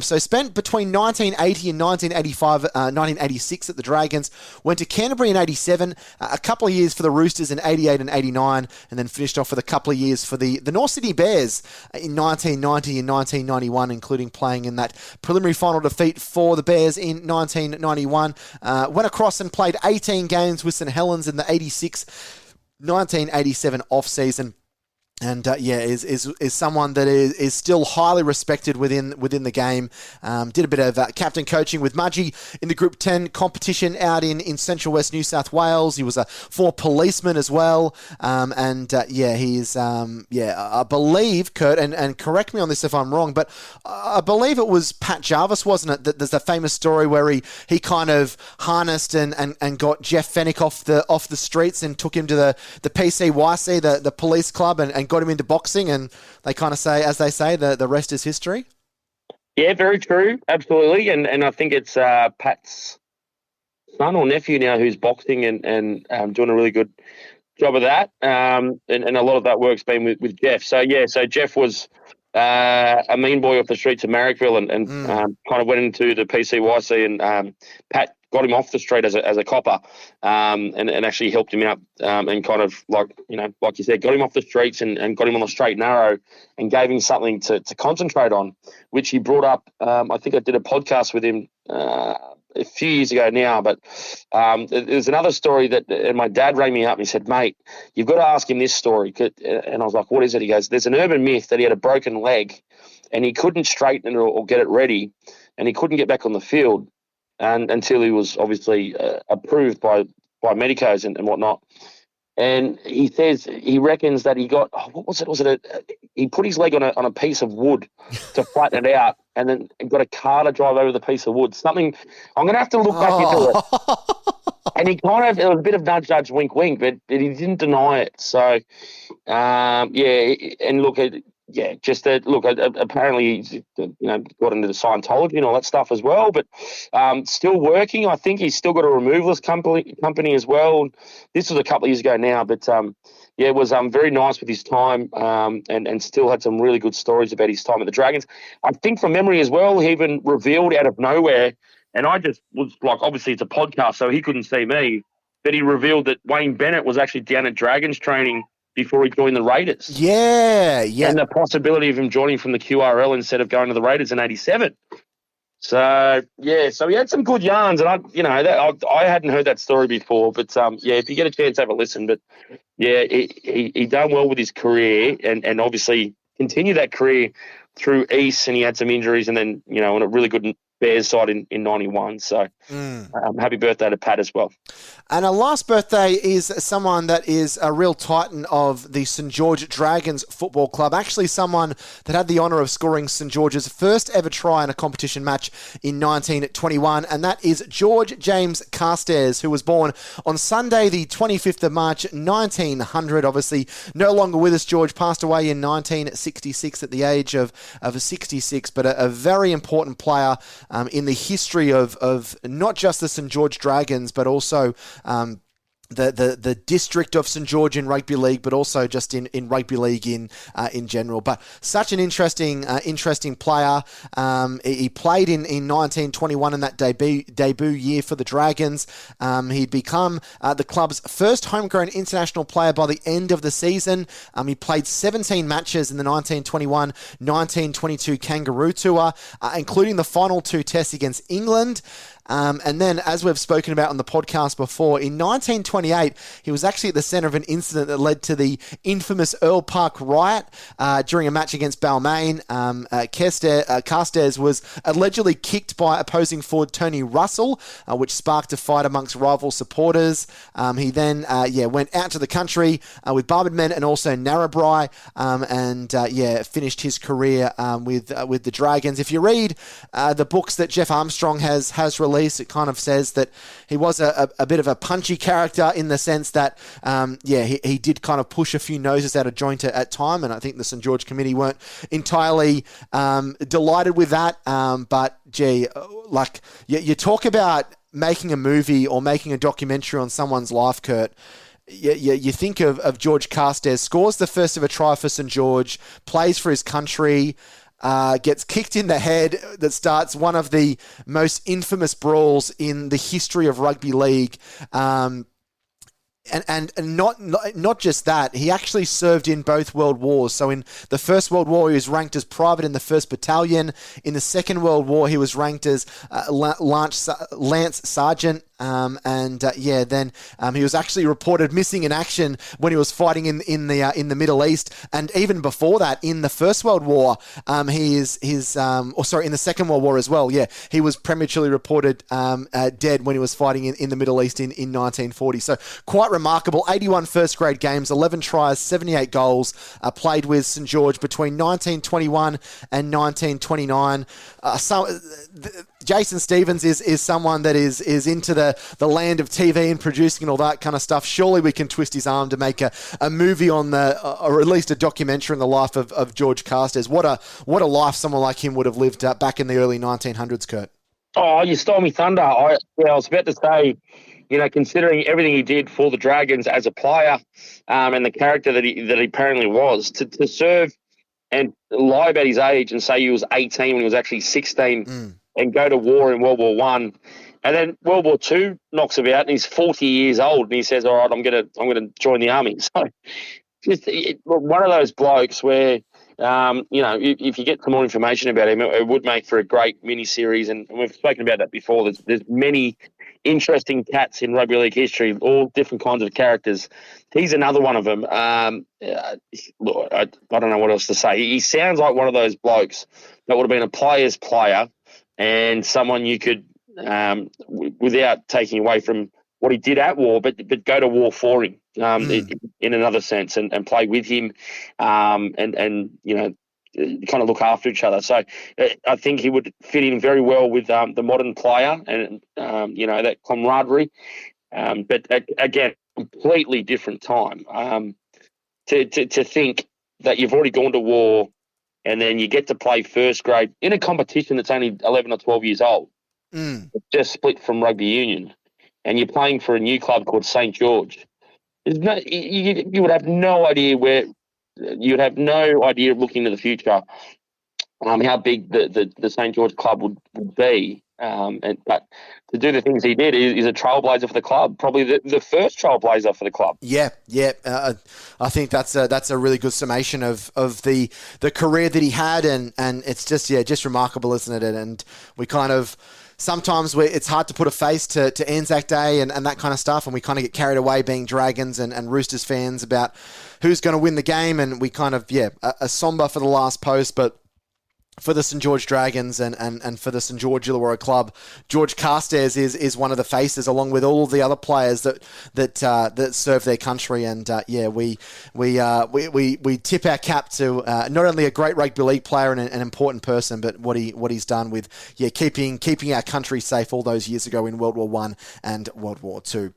So spent between 1980 and 1986 at the Dragons. Went to Canterbury in 87, a couple of years for the Roosters in 88 and 89, and then finished off with a couple of years for the North Sydney Bears in 1990 and 1991, including playing in that preliminary final defeat for the Bears in 1991. Went across and played 18 games with St Helens in the 1987 off-season. And is someone that is still highly respected within the game. Did a bit of captain coaching with Mudgee in the Group 10 competition out in Central West New South Wales. He was a former policeman as well. I believe, Kurt, and correct me on this if I'm wrong, but I believe it was Pat Jarvis, wasn't it? That there's a famous story where he kind of harnessed and got Jeff Fennick off the streets and took him to the PCYC, the police club, and got him into boxing, and they kind of say, as they say, the rest is history. Yeah, very true. Absolutely. And I think it's Pat's son or nephew now who's boxing and doing a really good job of that. And a lot of that work's been with Jeff. So Jeff was a mean boy off the streets of Marrickville and kind of went into the PCYC, and Pat got him off the street as a copper, and actually helped him out, and kind of like you said, got him off the streets and got him on the straight and narrow, and gave him something to concentrate on, which he brought up. I think I did a podcast with him a few years ago now, but there's another story and my dad rang me up and he said, "Mate, you've got to ask him this story." And I was like, "What is it?" He goes, "There's an urban myth that he had a broken leg and he couldn't straighten it or get it ready, and he couldn't get back on the field and until he was obviously approved by medicos and whatnot." And he says he reckons that he got, what was it? Was it he put his leg on a piece of wood to flatten it out, and then got a car to drive over the piece of wood. Something I'm going to have to look back into it. And he kind of, it was a bit of nudge, wink, wink, but he didn't deny it. So, and look at. Yeah, just that. Look, apparently he's got into the Scientology and all that stuff as well, but still working. I think he's still got a removalist company as well. This was a couple of years ago now, but it was very nice with his time, and still had some really good stories about his time at the Dragons. I think from memory as well, he even revealed out of nowhere, and I just was like, obviously it's a podcast, so he couldn't see me, but he revealed that Wayne Bennett was actually down at Dragons training before he joined the Raiders. Yeah. And the possibility of him joining from the QRL instead of going to the Raiders in 87. So he had some good yarns, and I hadn't heard that story before, but if you get a chance, have a listen. But he done well with his career, and obviously continued that career through East, and he had some injuries, and then on a really good Bears side in 91. So happy birthday to Pat as well. And our last birthday is someone that is a real titan of the St George Dragons Football Club. Actually, someone that had the honour of scoring St George's first ever try in a competition match in 1921, and that is George James Carstairs, who was born on Sunday, the 25th of March, 1900. Obviously, no longer with us. George passed away in 1966 at the age of 66, but a very important player in the history of not just the St George Dragons, but also the district of St George in rugby league, but also just in rugby league in general. But such an interesting player. He played in 1921 in that debut year for the Dragons. He'd become the club's first homegrown international player by the end of the season. He played 17 matches in the 1921-1922 Kangaroo Tour, including the final 2 tests against England. And then, as we've spoken about on the podcast before, in 1928, he was actually at the centre of an incident that led to the infamous Earl Park riot during a match against Balmain. Carstairs was allegedly kicked by opposing forward Tony Russell, which sparked a fight amongst rival supporters. He then went out to the country with Barbed Men and also Narrabri, and finished his career with the Dragons. If you read the books that Jeff Armstrong has released, it kind of says that he was a bit of a punchy character in the sense that he did kind of push a few noses out of joint at time, and I think the St George Committee weren't entirely delighted with that. But gee, like you talk about making a movie or making a documentary on someone's life, Kurt. You think of George Carstairs, scores the first ever try for St George, plays for his country, gets kicked in the head that starts one of the most infamous brawls in the history of rugby league. And not just that, he actually served in both World Wars. So in the First World War, he was ranked as private in the 1st Battalion. In the Second World War, he was ranked as Lance Sergeant. Then he was actually reported missing in action when he was fighting in the Middle East, and even before that, in the First World War, in the Second World War as well. Yeah, he was prematurely reported dead when he was fighting in the Middle East in 1940. So quite remarkable. 81 first grade games, 11 tries, 78 goals. Played with St George between 1921 and 1929. Jason Stevens is someone that is into the land of TV and producing and all that kind of stuff. Surely we can twist his arm to make a movie on or at least a documentary on the life of George Carstairs. What a life someone like him would have lived back in the early 1900s, Kurt. Oh, you stole me thunder. I was about to say, considering everything he did for the Dragons as a player, and the character that he apparently was, to serve and lie about his age and say he was 18 when he was actually 16, and go to war in World War One, and then World War Two knocks him out, and he's 40 years old, and he says, "All right, I'm gonna join the army." So, just one of those blokes where, if you get some more information about him, it would make for a great mini-series, and we've spoken about that before. There's many interesting cats in rugby league history, all different kinds of characters. He's another one of them. Look, I don't know what else to say. He sounds like one of those blokes that would have been a player's player and someone you could, without taking away from what he did at war, but go to war for him in another sense and play with him, and kind of look after each other. So I think he would fit in very well with the modern player and, that camaraderie. But again, completely different time. To think that you've already gone to war and then you get to play first grade in a competition that's only 11 or 12 years old, just split from rugby union, and you're playing for a new club called St George. You would have no idea you'd have no idea looking into the future how big the St George club would be. But to do the things he did is a trailblazer for the club, probably the first trailblazer for the club. Yeah. I think that's a really good summation of the career that he had, and it's just remarkable, isn't it? And we kind of sometimes it's hard to put a face to Anzac Day and that kind of stuff, and we kind of get carried away being Dragons and Roosters fans about who's going to win the game, and we kind of a somber for the last post, but for the St George Dragons and for the St George Illawarra Club, George Carstairs is one of the faces, along with all of the other players that serve their country. And we tip our cap to not only a great rugby league player and an important person, but what he's done with keeping our country safe all those years ago in World War One and World War Two.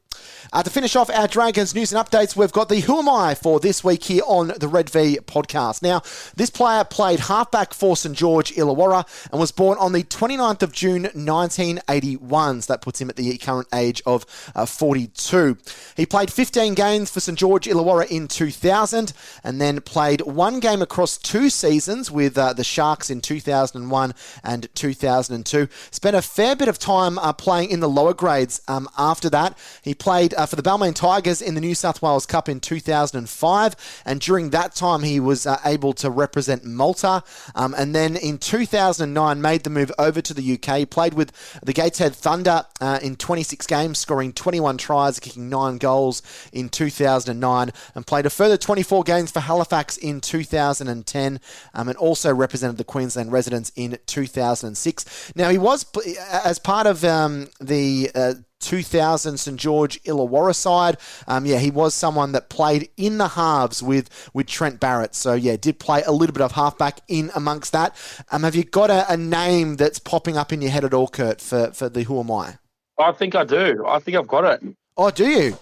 To finish off our Dragons news and updates, we've got the Who Am I for this week here on the Red V podcast. Now, this player played halfback for St George Illawarra and was born on the 29th of June 1981. So that puts him at the current age of 42. He played 15 games for St George Illawarra in 2000 and then played one game across 2 seasons with the Sharks in 2001 and 2002. Spent a fair bit of time playing in the lower grades after that. He played for the Balmain Tigers in the New South Wales Cup in 2005, and during that time he was able to represent Malta, and then in 2009 made the move over to the UK, played with the Gateshead Thunder in 26 games, scoring 21 tries, kicking 9 goals in 2009, and played a further 24 games for Halifax in 2010, and also represented the Queensland Residents in 2006. Now, he was, as part of the 2000 St George Illawarra side, he was someone that played in the halves with Trent Barrett. So, did play a little bit of halfback in amongst that. Have you got a name that's popping up in your head at all, Kurt, for the Who Am I? I think I do. I think I've got it. Oh, do you?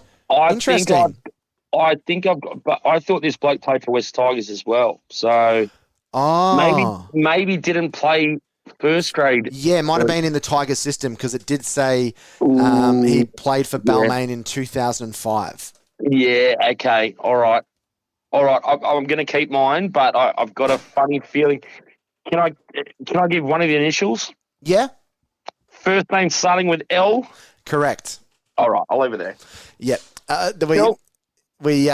Interesting. I think I've got, but I thought this bloke played for West Tigers as well. So maybe didn't play first grade. Yeah, might have been in the Tigers system because it did say he played for Balmain in 2005. Yeah, okay. All right. I'm going to keep mine, but I've got a funny feeling. Can I give one of the initials? Yeah. First name starting with L? Correct. All right, I'll leave it there. Yep. We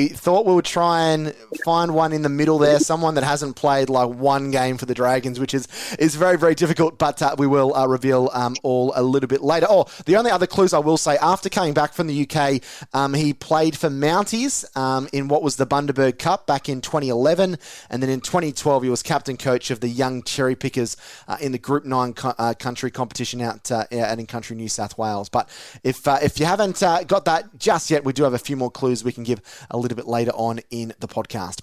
thought we would try and find one in the middle there, someone that hasn't played like one game for the Dragons, which is very, very difficult, but we will reveal all a little bit later. Oh, the only other clues I will say, after coming back from the UK, he played for Mounties in what was the Bundaberg Cup back in 2011, and then in 2012 he was captain coach of the Young Cherry Pickers in the Group 9 country competition out in country New South Wales. But if you haven't got that just yet, we do have a few more clues we can give a little bit later on in the podcast.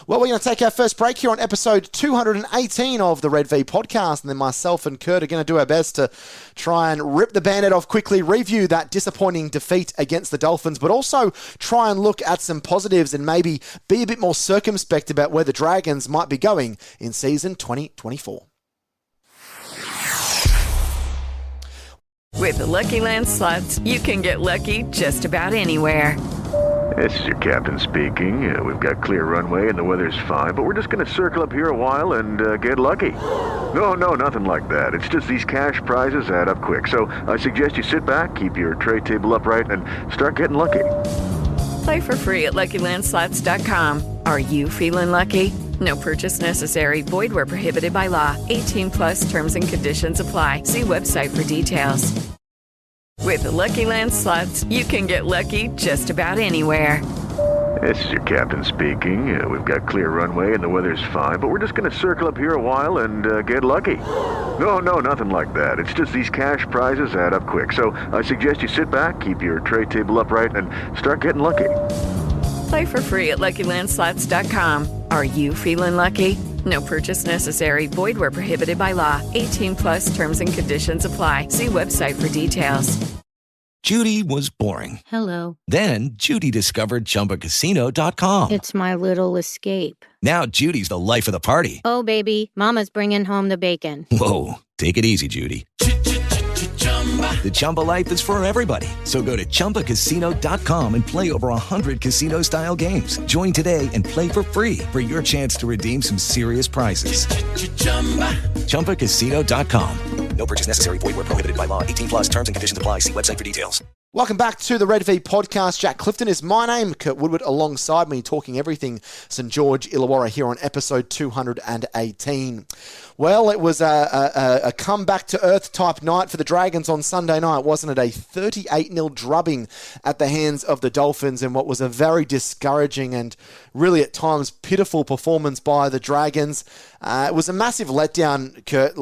Well, we're going to take our first break here on episode 218 of the Red V podcast, and then myself and Kurt are going to do our best to try and rip the Band-Aid off quickly, review that disappointing defeat against the Dolphins, but also try and look at some positives and maybe be a bit more circumspect about where the Dragons might be going in season 2024. With the Lucky Land Slots, you can get lucky just about anywhere. This is your captain speaking. We've got clear runway and the weather's fine, but we're just going to circle up here a while and get lucky. No, nothing like that. It's just these cash prizes add up quick. So I suggest you sit back, keep your tray table upright, and start getting lucky. Play for free at LuckyLandSlots.com. Are you feeling lucky? No purchase necessary. Void where prohibited by law. 18+ terms and conditions apply. See website for details. With the Lucky Land Slots, you can get lucky just about anywhere. This is your captain speaking. We've got clear runway and the weather's fine, but we're just going to circle up here a while and get lucky. No, nothing like that. It's just these cash prizes add up quick. So I suggest you sit back, keep your tray table upright, and start getting lucky. Play for free at LuckyLandSlots.com. Are you feeling lucky? No purchase necessary. Void where prohibited by law. 18+ terms and conditions apply. See website for details. Judy was boring. Hello. Then Judy discovered ChumbaCasino.com. It's my little escape. Now Judy's the life of the party. Oh, baby, mama's bringing home the bacon. Whoa, take it easy, Judy. The Chumba life is for everybody. So go to ChumbaCasino.com and play over 100 casino-style games. Join today and play for free for your chance to redeem some serious prizes. ChumbaCasino.com. No purchase necessary. Void where prohibited by law. 18+ terms and conditions apply. See website for details. Welcome back to the Red V podcast. Jack Clifton is my name. Kurt Woodward alongside me, talking everything St George Illawarra here on episode 218. Well, it was a comeback to earth type night for the Dragons on Sunday night, wasn't it? A 38-0 drubbing at the hands of the Dolphins in what was a very discouraging and really at times pitiful performance by the Dragons. It was a massive letdown, Kurt.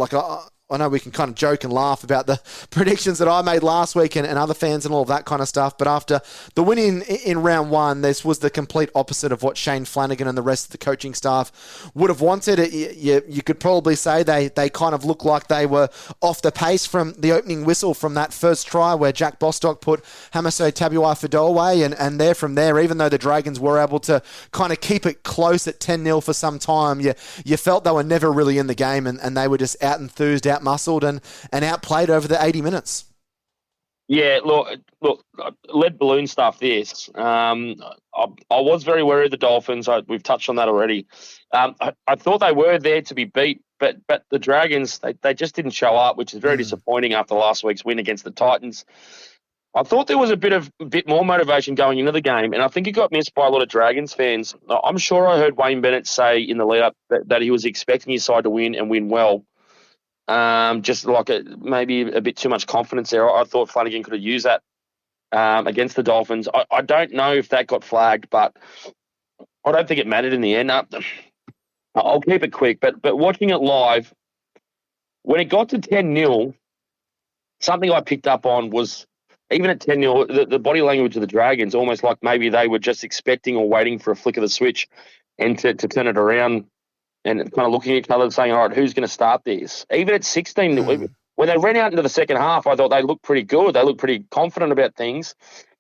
I know we can kind of joke and laugh about the predictions that I made last week and other fans and all of that kind of stuff. But after the win in round one, this was the complete opposite of what Shane Flanagan and the rest of the coaching staff would have wanted. You could probably say they kind of looked like they were off the pace from the opening whistle from that first try where Jack Bostock put Hamaso Tabuai-Fidow away. And there from there, even though the Dragons were able to kind of keep it close at 10-0 for some time, you felt they were never really in the game and they were just out enthused, out muscled and outplayed over the 80 minutes. Yeah, look, lead balloon stuff. This, I was very wary of the Dolphins. We've touched on that already. I thought they were there to be beat, but the Dragons they just didn't show up, which is very disappointing after last week's win against the Titans. I thought there was a bit more motivation going into the game, and I think it got missed by a lot of Dragons fans. I'm sure I heard Wayne Bennett say in the lead-up that he was expecting his side to win and win well. Just like maybe a bit too much confidence there. I thought Flanagan could have used that against the Dolphins. I don't know if that got flagged, but I don't think it mattered in the end. I'll keep it quick, but watching it live, when it got to 10-0, something I picked up on was, even at 10-0, the body language of the Dragons, almost like maybe they were just expecting or waiting for a flick of the switch and to turn it around, and kind of looking at each other and saying, all right, who's going to start this? Even at 16, when they ran out into the second half, I thought they looked pretty good. They looked pretty confident about things.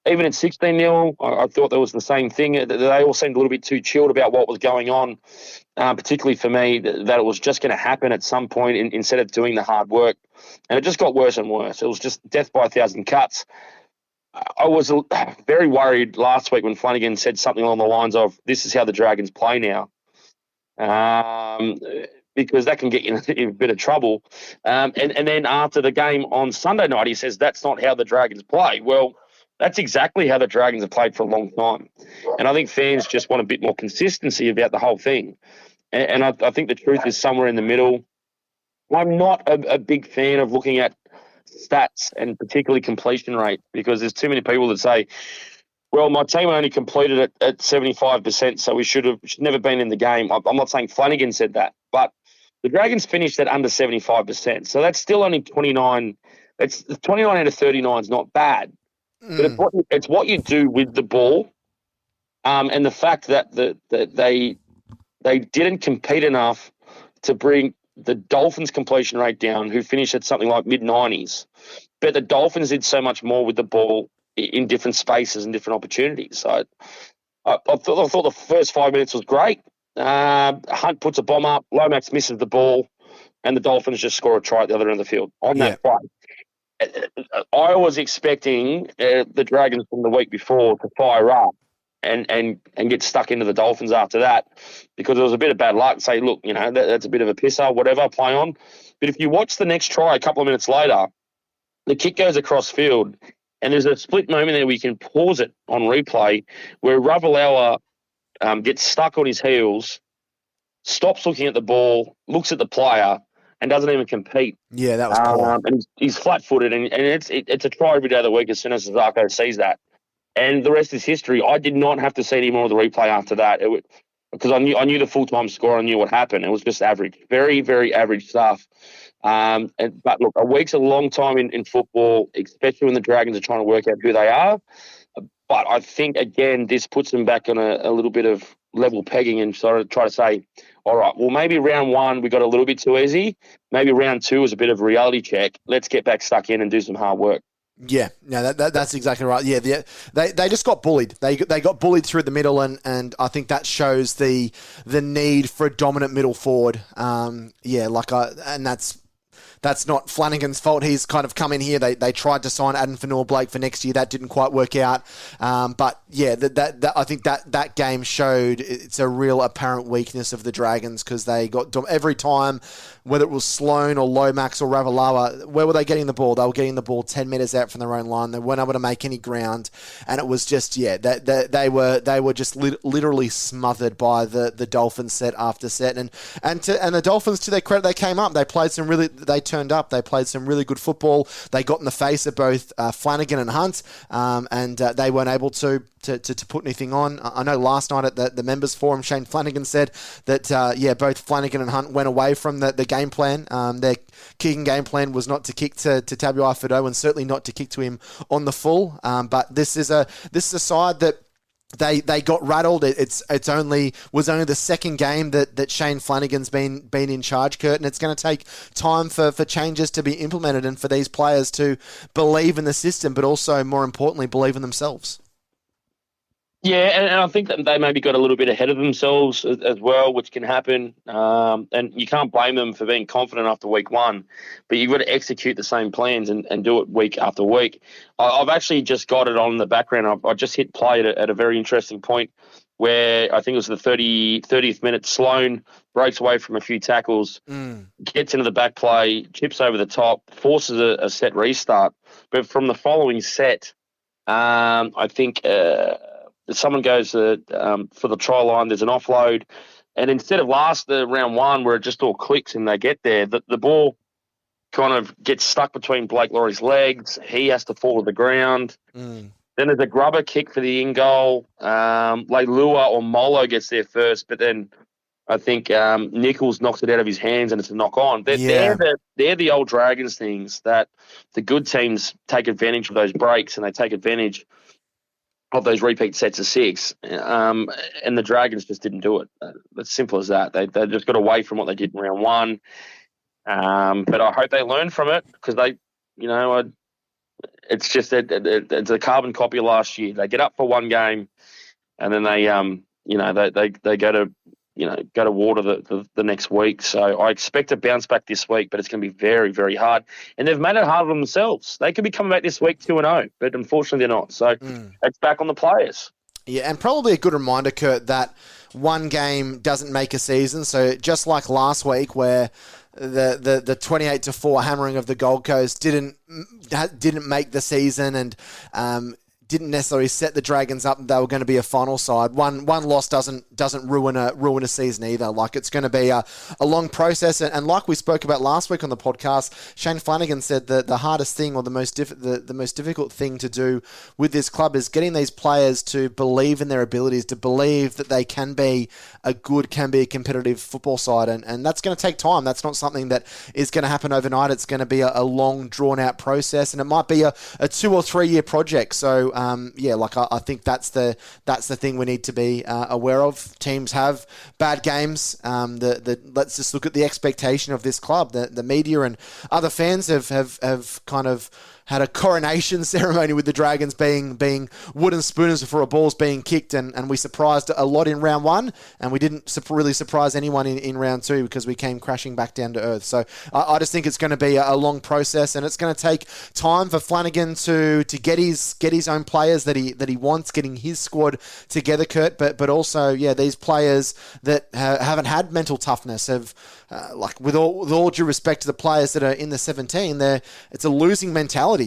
Even at 16-0, I thought there was the same thing. They all seemed a little bit too chilled about what was going on, particularly for me, that it was just going to happen at some point instead of doing the hard work. And it just got worse and worse. It was just death by 1,000 cuts. I was very worried last week when Flanagan said something along the lines of, this is how the Dragons play now. Because that can get you in a bit of trouble. And then after the game on Sunday night, he says, that's not how the Dragons play. Well, that's exactly how the Dragons have played for a long time. And I think fans just want a bit more consistency about the whole thing. And I think the truth is somewhere in the middle. I'm not a big fan of looking at stats and particularly completion rate, because there's too many people that say, well, my team only completed it at 75%, so we should never been in the game. I'm not saying Flanagan said that, but the Dragons finished at under 75%. So that's still only 29. It's 29 out of 39 is not bad. But it's what you do with the ball, and the fact that they didn't compete enough to bring the Dolphins' completion rate down, who finished at something like mid-90s. But the Dolphins did so much more with the ball in different spaces and different opportunities. So I thought the first 5 minutes was great. Hunt puts a bomb up, Lomax misses the ball, and the Dolphins just score a try at the other end of the field on that play. I was expecting the Dragons from the week before to fire up and get stuck into the Dolphins after that, because it was a bit of bad luck. Say, look, that's a bit of a pisser, whatever, play on. But if you watch the next try a couple of minutes later, the kick goes across field, and there's a split moment there where you can pause it on replay where Ravalawa gets stuck on his heels, stops looking at the ball, looks at the player, and doesn't even compete. Yeah, that was poor. And he's flat-footed, and it's a try every day of the week as soon as Zarko sees that. And the rest is history. I did not have to see any more of the replay after that, because I knew the full-time score. I knew what happened. It was just average, very, very average stuff. But look, a week's a long time in football, especially when the Dragons are trying to work out who they are. But I think, again, this puts them back on a little bit of level pegging and sort of try to say, all right, well, maybe round one we got a little bit too easy. Maybe round two was a bit of a reality check. Let's get back stuck in and do some hard work. Yeah, no, that's exactly right. Yeah, they just got bullied. They got bullied through the middle, and I think that shows the need for a dominant middle forward. And that's not Flanagan's fault. He's kind of come in here. They tried to sign Adam Fanor-Blake for next year. That didn't quite work out. But yeah, that I think that game showed it's a real apparent weakness of the Dragons, because they got every time, whether it was Sloan or Lomax or Ravalawa, where were they getting the ball? They were getting the ball 10 metres out from their own line. They weren't able to make any ground, and it was just they were just literally smothered by the Dolphins set after set. And the Dolphins, to their credit, they came up. They turned up. They played some really good football. They got in the face of both Flanagan and Hunt, and they weren't able to put anything on. I know last night at the members forum, Shane Flanagan said that both Flanagan and Hunt went away from the game plan. Their kicking game plan was not to kick to Tabuai-Fidow, and certainly not to kick to him on the full. But this is a side that They got rattled. It was only the second game that Shane Flanagan's been in charge, Kurt, and it's going to take time for changes to be implemented and for these players to believe in the system, but also, more importantly, believe in themselves. Yeah, and I think that they maybe got a little bit ahead of themselves as well, which can happen. And you can't blame them for being confident after week one, but you've got to execute the same plans and do it week after week. I've actually just got it on in the background. I just hit play at a very interesting point where I think it was the 30th minute. Sloan breaks away from a few tackles, gets into the back play, chips over the top, forces a set restart. But from the following set, I think if someone goes for the try line, there's an offload. And instead of round one where it just all clicks and they get there, the ball kind of gets stuck between Blake Laurie's legs. He has to fall to the ground. Then there's a grubber kick for the in-goal. Leilua or Molo gets there first, but then I think Nichols knocks it out of his hands and it's a knock-on. They're the old Dragons things that the good teams take advantage of those breaks and they take advantage of those repeat sets of six. And the Dragons just didn't do it. It's simple as that. They just got away from what they did in round one. But I hope they learn from it because it's just it's a carbon copy of last year. They get up for one game, and then they go to water the next week. So I expect a bounce back this week, but it's going to be very, very hard. And they've made it hard on themselves. They could be coming back this week 2-0, but unfortunately they're not. So it's back on the players. Yeah, and probably a good reminder, Kurt, that one game doesn't make a season. So just like last week where the 28-4 hammering of the Gold Coast didn't make the season and didn't necessarily set the Dragons up that they were going to be a final side. One loss doesn't ruin a season either. Like, it's going to be a long process. And like we spoke about last week on the podcast, Shane Flanagan said that the hardest thing or the most difficult thing to do with this club is getting these players to believe in their abilities, to believe that they can be a competitive football side. And that's going to take time. That's not something that is going to happen overnight. It's going to be a long, drawn-out process, and it might be a 2 or 3 year project. So, I think that's the thing we need to be aware of. Teams have bad games. Let's just look at the expectation of this club. The media and other fans have kind of had a coronation ceremony with the Dragons being wooden spooners before a ball's being kicked, and we surprised a lot in round one, and we didn't really surprise anyone in round two because we came crashing back down to earth. So I just think it's going to be a long process, and it's going to take time for Flanagan to get his own players that he wants, getting his squad together, Kurt, but also, these players that haven't had mental toughness have, with all due respect to the players that are in the 17, it's a losing mentality.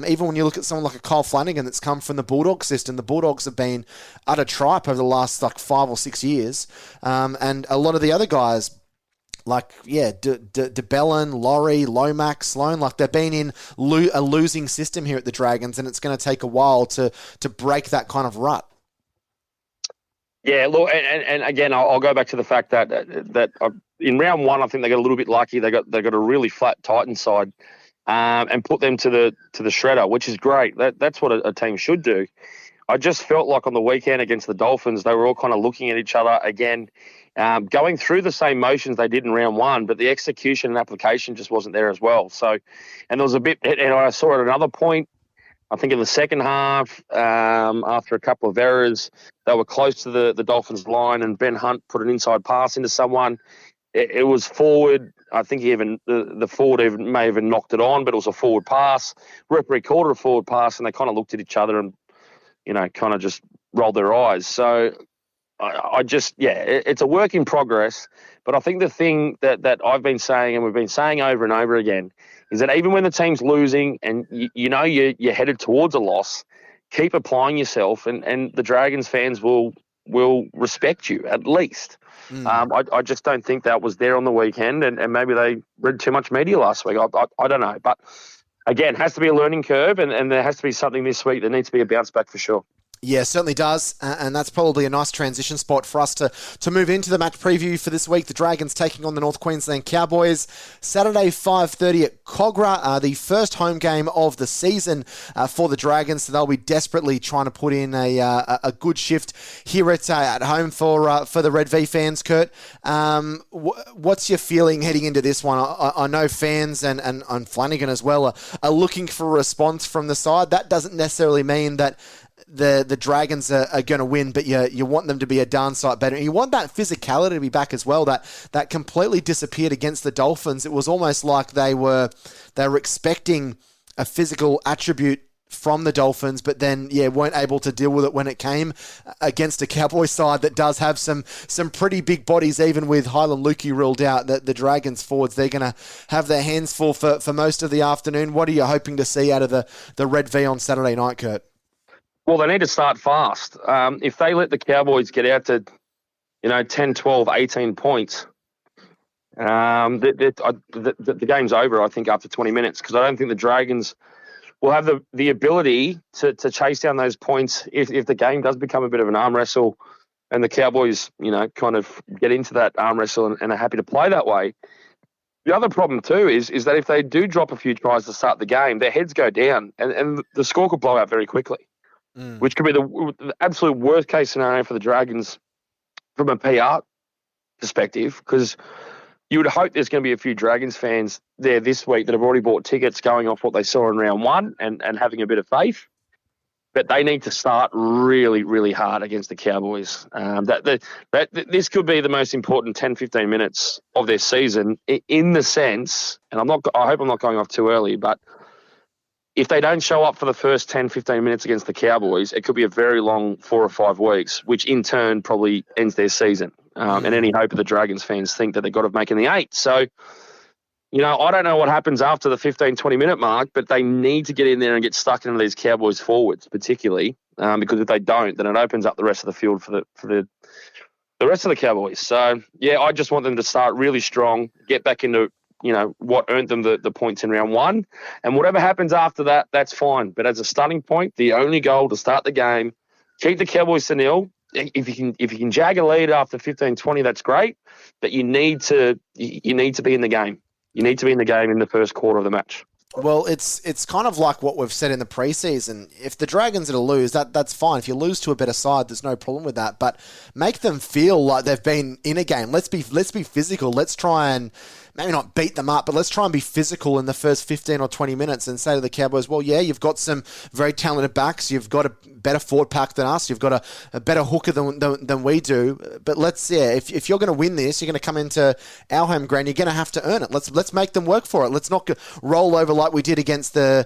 Even when you look at someone like a Kyle Flanagan that's come from the Bulldogs system, the Bulldogs have been utter tripe over the last 5 or 6 years. And a lot of the other guys, DeBellin, Laurie, Lomax, Sloan, they've been in a losing system here at the Dragons, and it's going to take a while to break that kind of rut. Yeah, look, and again, I'll go back to the fact that in round one, I think they got a little bit lucky. They got a really flat Titan side, and put them to the shredder, which is great. That's what a team should do. I just felt like on the weekend against the Dolphins, they were all kind of looking at each other again, going through the same motions they did in round one, but the execution and application just wasn't there as well. So, and there was a bit, and I saw at another point, I think in the second half, after a couple of errors, they were close to the Dolphins line, and Ben Hunt put an inside pass into someone. It was forward. I think the forward may have even knocked it on, but it was a forward pass. Referee called it a forward pass, and they kind of looked at each other and, kind of just rolled their eyes. So it's a work in progress. But I think the thing that I've been saying, and we've been saying over and over again, is that even when the team's losing and you're headed towards a loss, keep applying yourself, and the Dragons fans will respect you at least. I just don't think that was there on the weekend, and maybe they read too much media last week. I don't know. But again, it has to be a learning curve, and there has to be something this week that needs to be a bounce back for sure. Yeah, certainly does, and that's probably a nice transition spot for us to move into the match preview for this week. The Dragons taking on the North Queensland Cowboys, Saturday 5:30 at Cogra, the first home game of the season for the Dragons. So they'll be desperately trying to put in a good shift here at home for the Red V fans. Kurt, what's your feeling heading into this one? I know fans and Flanagan as well are looking for a response from the side. That doesn't necessarily mean that the Dragons are going to win, but you want them to be a darn sight better. And you want that physicality to be back as well. That completely disappeared against the Dolphins. It was almost like they were expecting a physical attribute from the Dolphins, but then weren't able to deal with it when it came against a Cowboys side that does have some pretty big bodies. Even with Hyland Lukey ruled out, that the Dragons forwards, they're going to have their hands full for most of the afternoon. What are you hoping to see out of the Red V on Saturday night, Kurt? Well, they need to start fast. If they let the Cowboys get out to, 10, 12, 18 points, the game's over, I think, after 20 minutes, because I don't think the Dragons will have the ability to chase down those points if the game does become a bit of an arm wrestle and the Cowboys, kind of get into that arm wrestle and are happy to play that way. The other problem, too, is that if they do drop a few tries to start the game, their heads go down and the score could blow out very quickly, which could be the absolute worst-case scenario for the Dragons from a PR perspective, because you would hope there's going to be a few Dragons fans there this week that have already bought tickets going off what they saw in round one and having a bit of faith. But they need to start really, really hard against the Cowboys. This could be the most important 10, 15 minutes of their season in the sense, and I hope I'm not going off too early, but if they don't show up for the first 10, 15 minutes against the Cowboys, it could be a very long 4 or 5 weeks, which in turn probably ends their season. And any hope of the Dragons fans think that they've got to make in the 8. So, I don't know what happens after the 15, 20-minute mark, but they need to get in there and get stuck into these Cowboys forwards, particularly, because if they don't, then it opens up the rest of the field for the rest of the Cowboys. So, yeah, I just want them to start really strong, get back into, what earned them the points in round one, and whatever happens after that, that's fine. But as a starting point, the only goal to start the game, keep the Cowboys to nil. If you can jag a lead after 15, 20, that's great. But you need to be in the game. You need to be in the game in the first quarter of the match. Well, it's kind of like what we've said in the preseason. If the Dragons are to lose, that's fine. If you lose to a better side, there's no problem with that. But make them feel like they've been in a game. Let's be physical. Let's try and maybe not beat them up, but let's try and be physical in the first 15 or 20 minutes and say to the Cowboys, well, yeah, you've got some very talented backs. You've got a better forward pack than us. You've got a better hooker than we do. But if you're going to win this, you're going to come into our home ground, you're going to have to earn it. Let's make them work for it. Let's not roll over like we did against the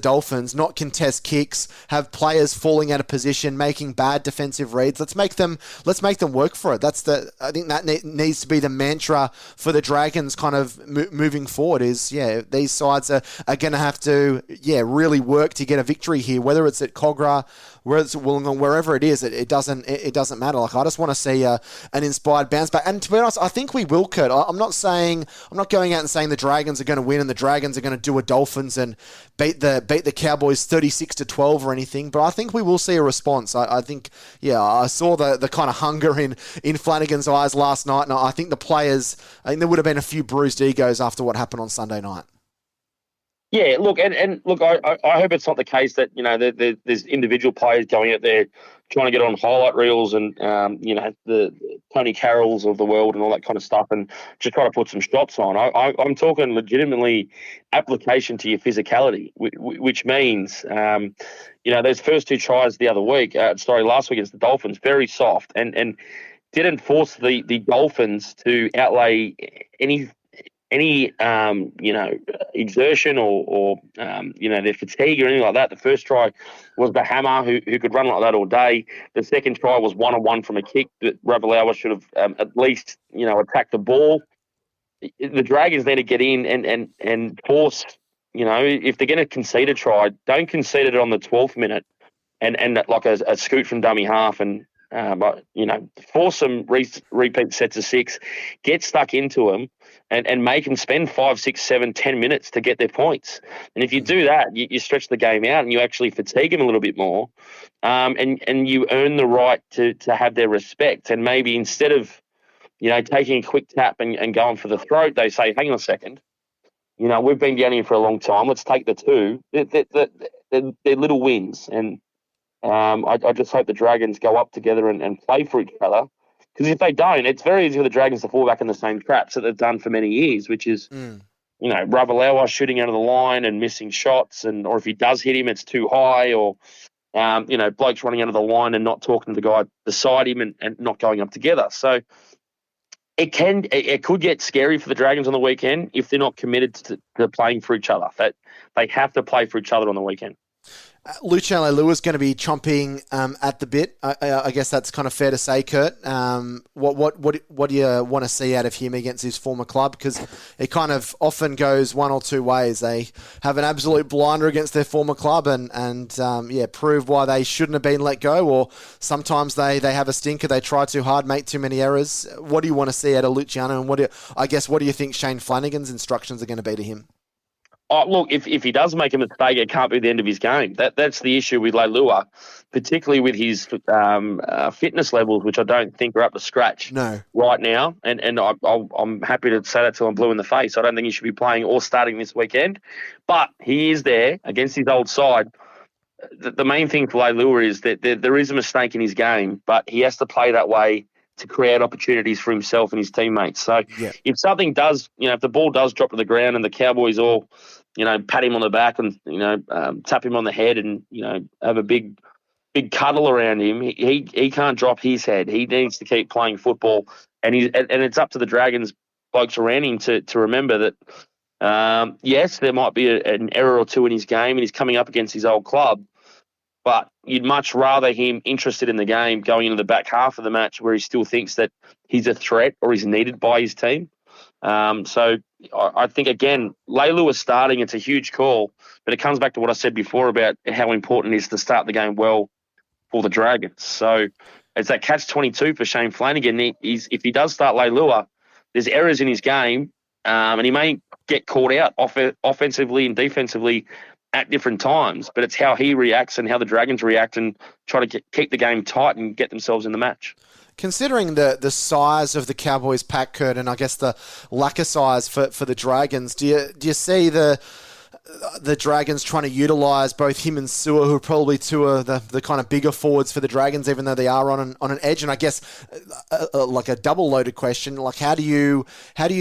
Dolphins, not contest kicks, have players falling out of position, making bad defensive reads. Let's make them work for it. I think that needs to be the mantra for the Dragons kind of moving forward is, these sides are going to have to, really work to get a victory here, whether it's at Cogra, whether it's at Wollongong, wherever it is, it doesn't matter. Like, I just want to see an inspired bounce back. And to be honest, I think we will, Kurt. I'm not going out and saying the Dragons are going to win and the Dragons are going to do a Dolphins and beat the Cowboys 36-12 or anything, but I think we will see a response. I think, I saw the kind of hunger in Flanagan's eyes last night, and I think the players, there would have been a few bruised egos after what happened on Sunday night. Yeah, look, and look, I hope it's not the case that, there's individual players going out there trying to get on highlight reels and, the Tony Carrolls of the world and all that kind of stuff and just try to put some shots on. I'm talking legitimately application to your physicality, which means, those first 2 tries the other week, last week against the Dolphins, very soft and didn't force the Dolphins to outlay any exertion or their fatigue or anything like that. The first try was the hammer who could run like that all day. The second try was 1-on-1 from a kick that Ravalawa should have at least, attacked the ball. The Dragons need to get in and force, if they're going to concede a try, don't concede it on the 12th minute and like a scoot from dummy half and, force some repeat sets of 6, get stuck into them, and make them spend 5, 6, 7, 10 minutes to get their points. And if you do that, you stretch the game out and you actually fatigue them a little bit more, and you earn the right to have their respect. And maybe instead of, taking a quick tap and going for the throat, they say, hang on a second, we've been down here for a long time. Let's take the 2. They're little wins. And I just hope the Dragons go up together and play for each other. Because if they don't, it's very easy for the Dragons to fall back in the same traps that they've done for many years, which is, Ravalawa shooting out of the line and missing shots, or if he does hit him, it's too high, or, blokes running out of the line and not talking to the guy beside him and not going up together. So it could get scary for the Dragons on the weekend if they're not committed to playing for each other. That they have to play for each other on the weekend. Luciano Leilua is going to be chomping at the bit. I guess that's kind of fair to say, Kurt. What do you want to see out of him against his former club? Because it kind of often goes one or two ways. They have an absolute blinder against their former club and prove why they shouldn't have been let go, or sometimes they have a stinker, they try too hard, make too many errors. What do you want to see out of Luciano, and what do you think Shane Flanagan's instructions are going to be to him? Oh, look, if he does make a mistake, it can't be the end of his game. That's the issue with Leilua, particularly with his fitness levels, which I don't think are up to scratch right now. And I'm happy to say that till I'm blue in the face. I don't think he should be playing or starting this weekend. But he is there against his old side. The main thing for Leilua is that there is a mistake in his game, but he has to play that way to create opportunities for himself and his teammates. So if something does, if the ball does drop to the ground and the Cowboys all, pat him on the back and, tap him on the head and, have a big cuddle around him, he can't drop his head. He needs to keep playing football. And it's up to the Dragons blokes around him to remember that, yes, there might be an error or two in his game and he's coming up against his old club, but you'd much rather him interested in the game going into the back half of the match where he still thinks that he's a threat or he's needed by his team. So I think, again, Leilua starting, it's a huge call, but it comes back to what I said before about how important it is to start the game well for the Dragons. So it's that catch-22 for Shane Flanagan. If he does start Leilua, there's errors in his game, and he may get caught out offensively and defensively at different times, but it's how he reacts and how the Dragons react and try to keep the game tight and get themselves in the match. Considering the size of the Cowboys pack, Kurt, and I guess the lack of size for the Dragons, do you see the Dragons trying to utilise both him and Sewer, who are probably two of the kind of bigger forwards for the Dragons, even though they are on an edge? And I guess like a double loaded question, like how do you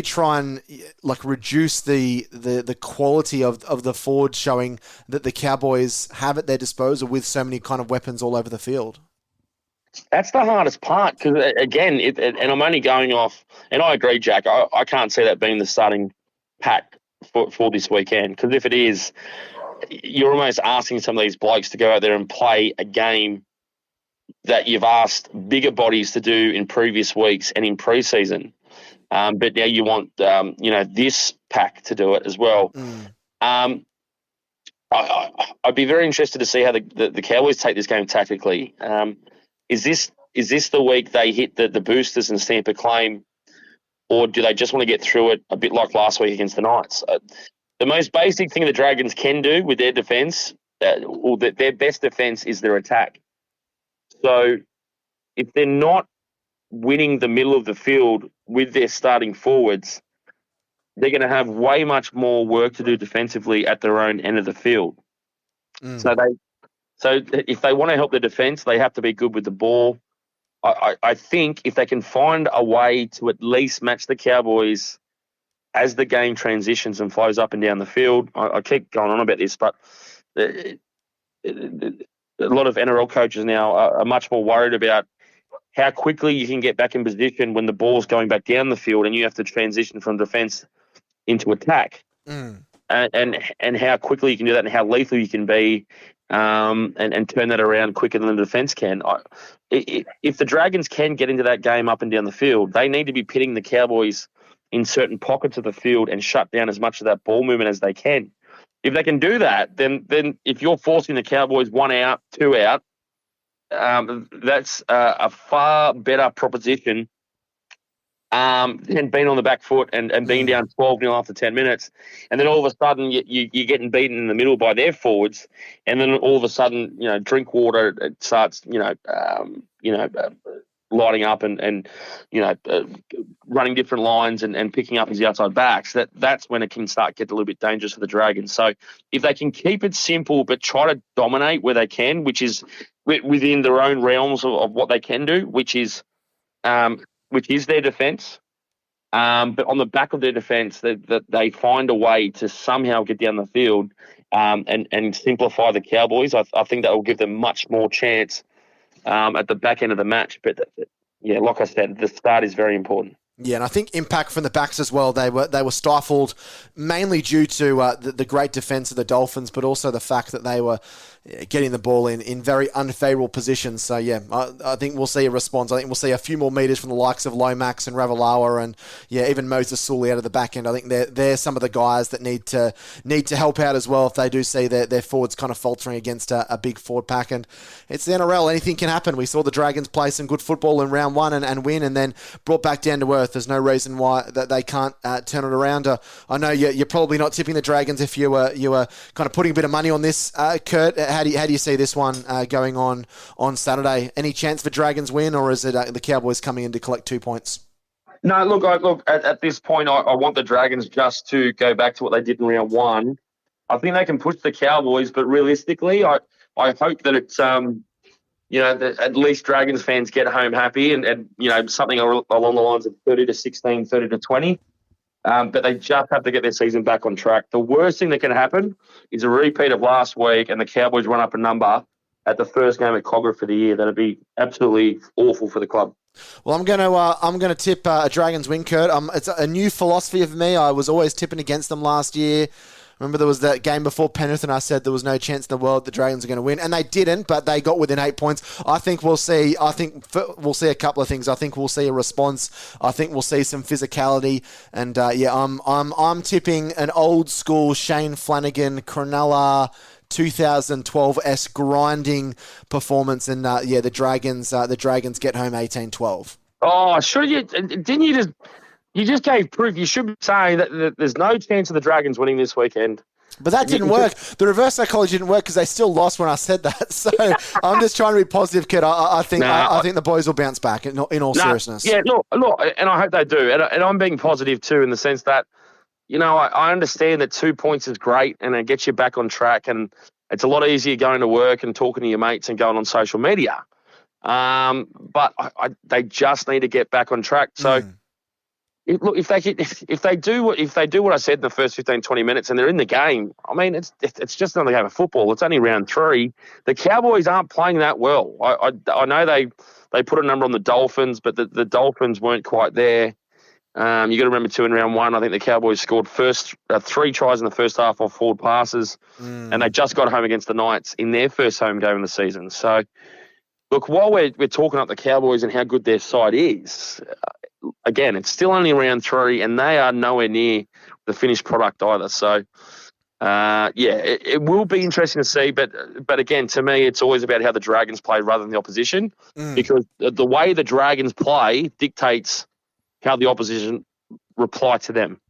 try and like reduce the quality of the forwards showing that the Cowboys have at their disposal with so many kind of weapons all over the field? That's the hardest part because, again, and I'm only going off, and I agree, Jack, I can't see that being the starting pack for this weekend, because if it is, you're almost asking some of these blokes to go out there and play a game that you've asked bigger bodies to do in previous weeks and in pre-season. But now you want, this pack to do it as well. I'd be very interested to see how the Cowboys take this game tactically. Is this the week they hit the boosters and stamp a claim, or do they just want to get through it a bit like last week against the Knights? The most basic thing the Dragons can do with their defence, or their best defence, is their attack. So if they're not winning the middle of the field with their starting forwards, they're going to have way much more work to do defensively at their own end of the field. So if they want to help the defence, they have to be good with the ball. I think if they can find a way to at least match the Cowboys as the game transitions and flows up and down the field, I keep going on about this, but a lot of NRL coaches now are much more worried about how quickly you can get back in position when the ball's going back down the field and you have to transition from defence into attack. And how quickly you can do that and how lethal you can be and turn that around quicker than the defence can. If the Dragons can get into that game up and down the field, they need to be pitting the Cowboys in certain pockets of the field and shut down as much of that ball movement as they can. If they can do that, then if you're forcing the Cowboys 1 out, 2 out, that's a far better proposition than being on the back foot and being down 12-0 after 10 minutes. And then all of a sudden you're getting beaten in the middle by their forwards. And then all of a sudden, Drinkwater starts, lighting up and running different lines and picking up his outside backs. That's when it can start getting a little bit dangerous for the Dragons. So if they can keep it simple but try to dominate where they can, which is within their own realms of what they can do, which is their defence. But on the back of their defence, that they find a way to somehow get down the field and simplify the Cowboys. I think that will give them much more chance at the back end of the match. But yeah, like I said, the start is very important. Yeah, and I think impact from the backs as well. They were stifled mainly due to the great defence of the Dolphins, but also the fact that they were getting the ball in very unfavourable positions. So, yeah, I think we'll see a response. I think we'll see a few more metres from the likes of Lomax and Ravalawa and, yeah, even Moses Sully out of the back end. I think they're some of the guys that need to help out as well if they do see their forwards kind of faltering against a big forward pack. And it's the NRL. Anything can happen. We saw the Dragons play some good football in round one and win, and then brought back down to earth. There's no reason why that they can't turn it around. I know you're probably not tipping the Dragons if you were kind of putting a bit of money on this, Kurt. How do you see this one going on Saturday? Any chance for Dragons win, or is it the Cowboys coming in to collect 2 points? No, look. At this point, I want the Dragons just to go back to what they did in round one. I think they can push the Cowboys, but realistically, I hope that it's that at least Dragons fans get home happy and something along the lines of 30-16, 30-20. But they just have to get their season back on track. The worst thing that can happen is a repeat of last week and the Cowboys run up a number at the first game at Cogra for the year. That'd be absolutely awful for the club. Well, I'm gonna tip a Dragons win, Kurt. It's a new philosophy of me. I was always tipping against them last year. Remember there was that game before Penrith and I said there was no chance in the world the Dragons are going to win, and they didn't, but they got within 8 points. I think we'll see a couple of things. I think we'll see a response. I think we'll see some physicality, and I'm tipping an old school Shane Flanagan, Cronulla 2012-esque grinding performance, and the Dragons get home 18-12. Oh, sure you didn't you just. You just gave proof. You should be saying that there's no chance of the Dragons winning this weekend. But that didn't work. The reverse psychology didn't work because they still lost when I said that. So I'm just trying to be positive, kid. I think the boys will bounce back in all seriousness. Yeah, look, and I hope they do. And I'm being positive too in the sense that, I understand that 2 points is great and it gets you back on track, and it's a lot easier going to work and talking to your mates and going on social media. But they just need to get back on track. So. Look, if they do what I said in the first 15, 20 minutes and they're in the game, I mean, it's just another game of football. It's only round 3. The Cowboys aren't playing that well. I know they put a number on the Dolphins, but the Dolphins weren't quite there. You got to remember too, in round 1, I think the Cowboys scored 3 tries in the first half off forward passes, and they just got home against the Knights in their first home game of the season. So, look, while we're talking up the Cowboys and how good their side is. Again, it's still only round 3, and they are nowhere near the finished product either. So, it will be interesting to see. But again, to me, it's always about how the Dragons play rather than the opposition, because the way the Dragons play dictates how the opposition reply to them.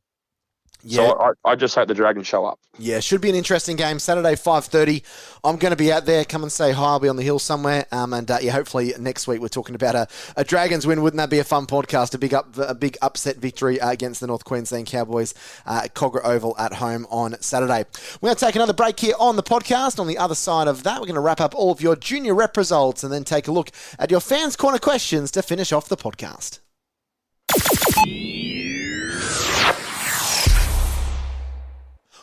Yeah. So I just hope the Dragons show up. Yeah, should be an interesting game. Saturday, 5:30. I'm going to be out there. Come and say hi. I'll be on the hill somewhere. Hopefully next week we're talking about a Dragons win. Wouldn't that be a fun podcast? A big upset victory against the North Queensland Cowboys at Cogra Oval at home on Saturday. We're going to take another break here on the podcast. On the other side of that, we're going to wrap up all of your junior rep results and then take a look at your Fans Corner questions to finish off the podcast.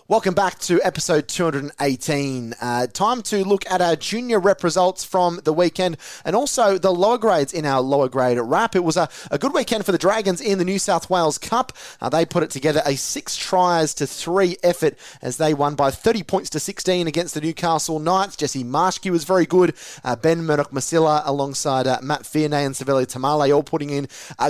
Welcome back to episode 218. Time to look at our junior rep results from the weekend and also the lower grades in our lower grade wrap. It was a good weekend for the Dragons in the New South Wales Cup. They put it together a 6-3 effort as they won by 30 points to 16 against the Newcastle Knights. Jesse Marshke was very good. Ben Murdoch-Masila alongside Matt Fierney and Saveli Tamale all putting in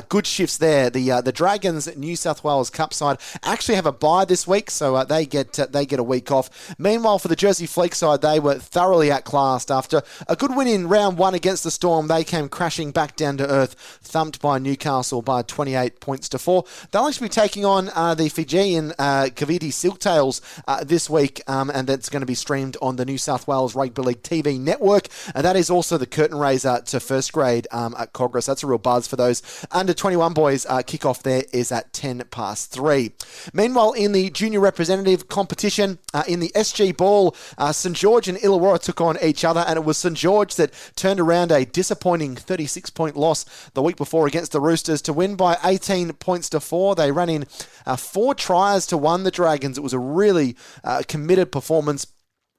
good shifts there. The Dragons New South Wales Cup side actually have a bye this week, so they get a week off. Meanwhile, for the Jersey Fleek side, they were thoroughly outclassed. After a good win in round 1 against the Storm, they came crashing back down to earth, thumped by Newcastle by 28 points to 4. They'll actually be taking on the Fijian Kaviti Silktails this week, and that's going to be streamed on the New South Wales Rugby League TV network. And that is also the curtain raiser to first grade at Cogra. So that's a real buzz for those under 21 boys. Kickoff there is at 3:10. Meanwhile, in the junior representative competition in the SG Ball, St George and Illawarra took on each other, and it was St George that turned around a disappointing 36-point loss the week before against the Roosters to win by 18 points to 4. They ran in 4 tries to 1 the Dragons. It was a really committed performance.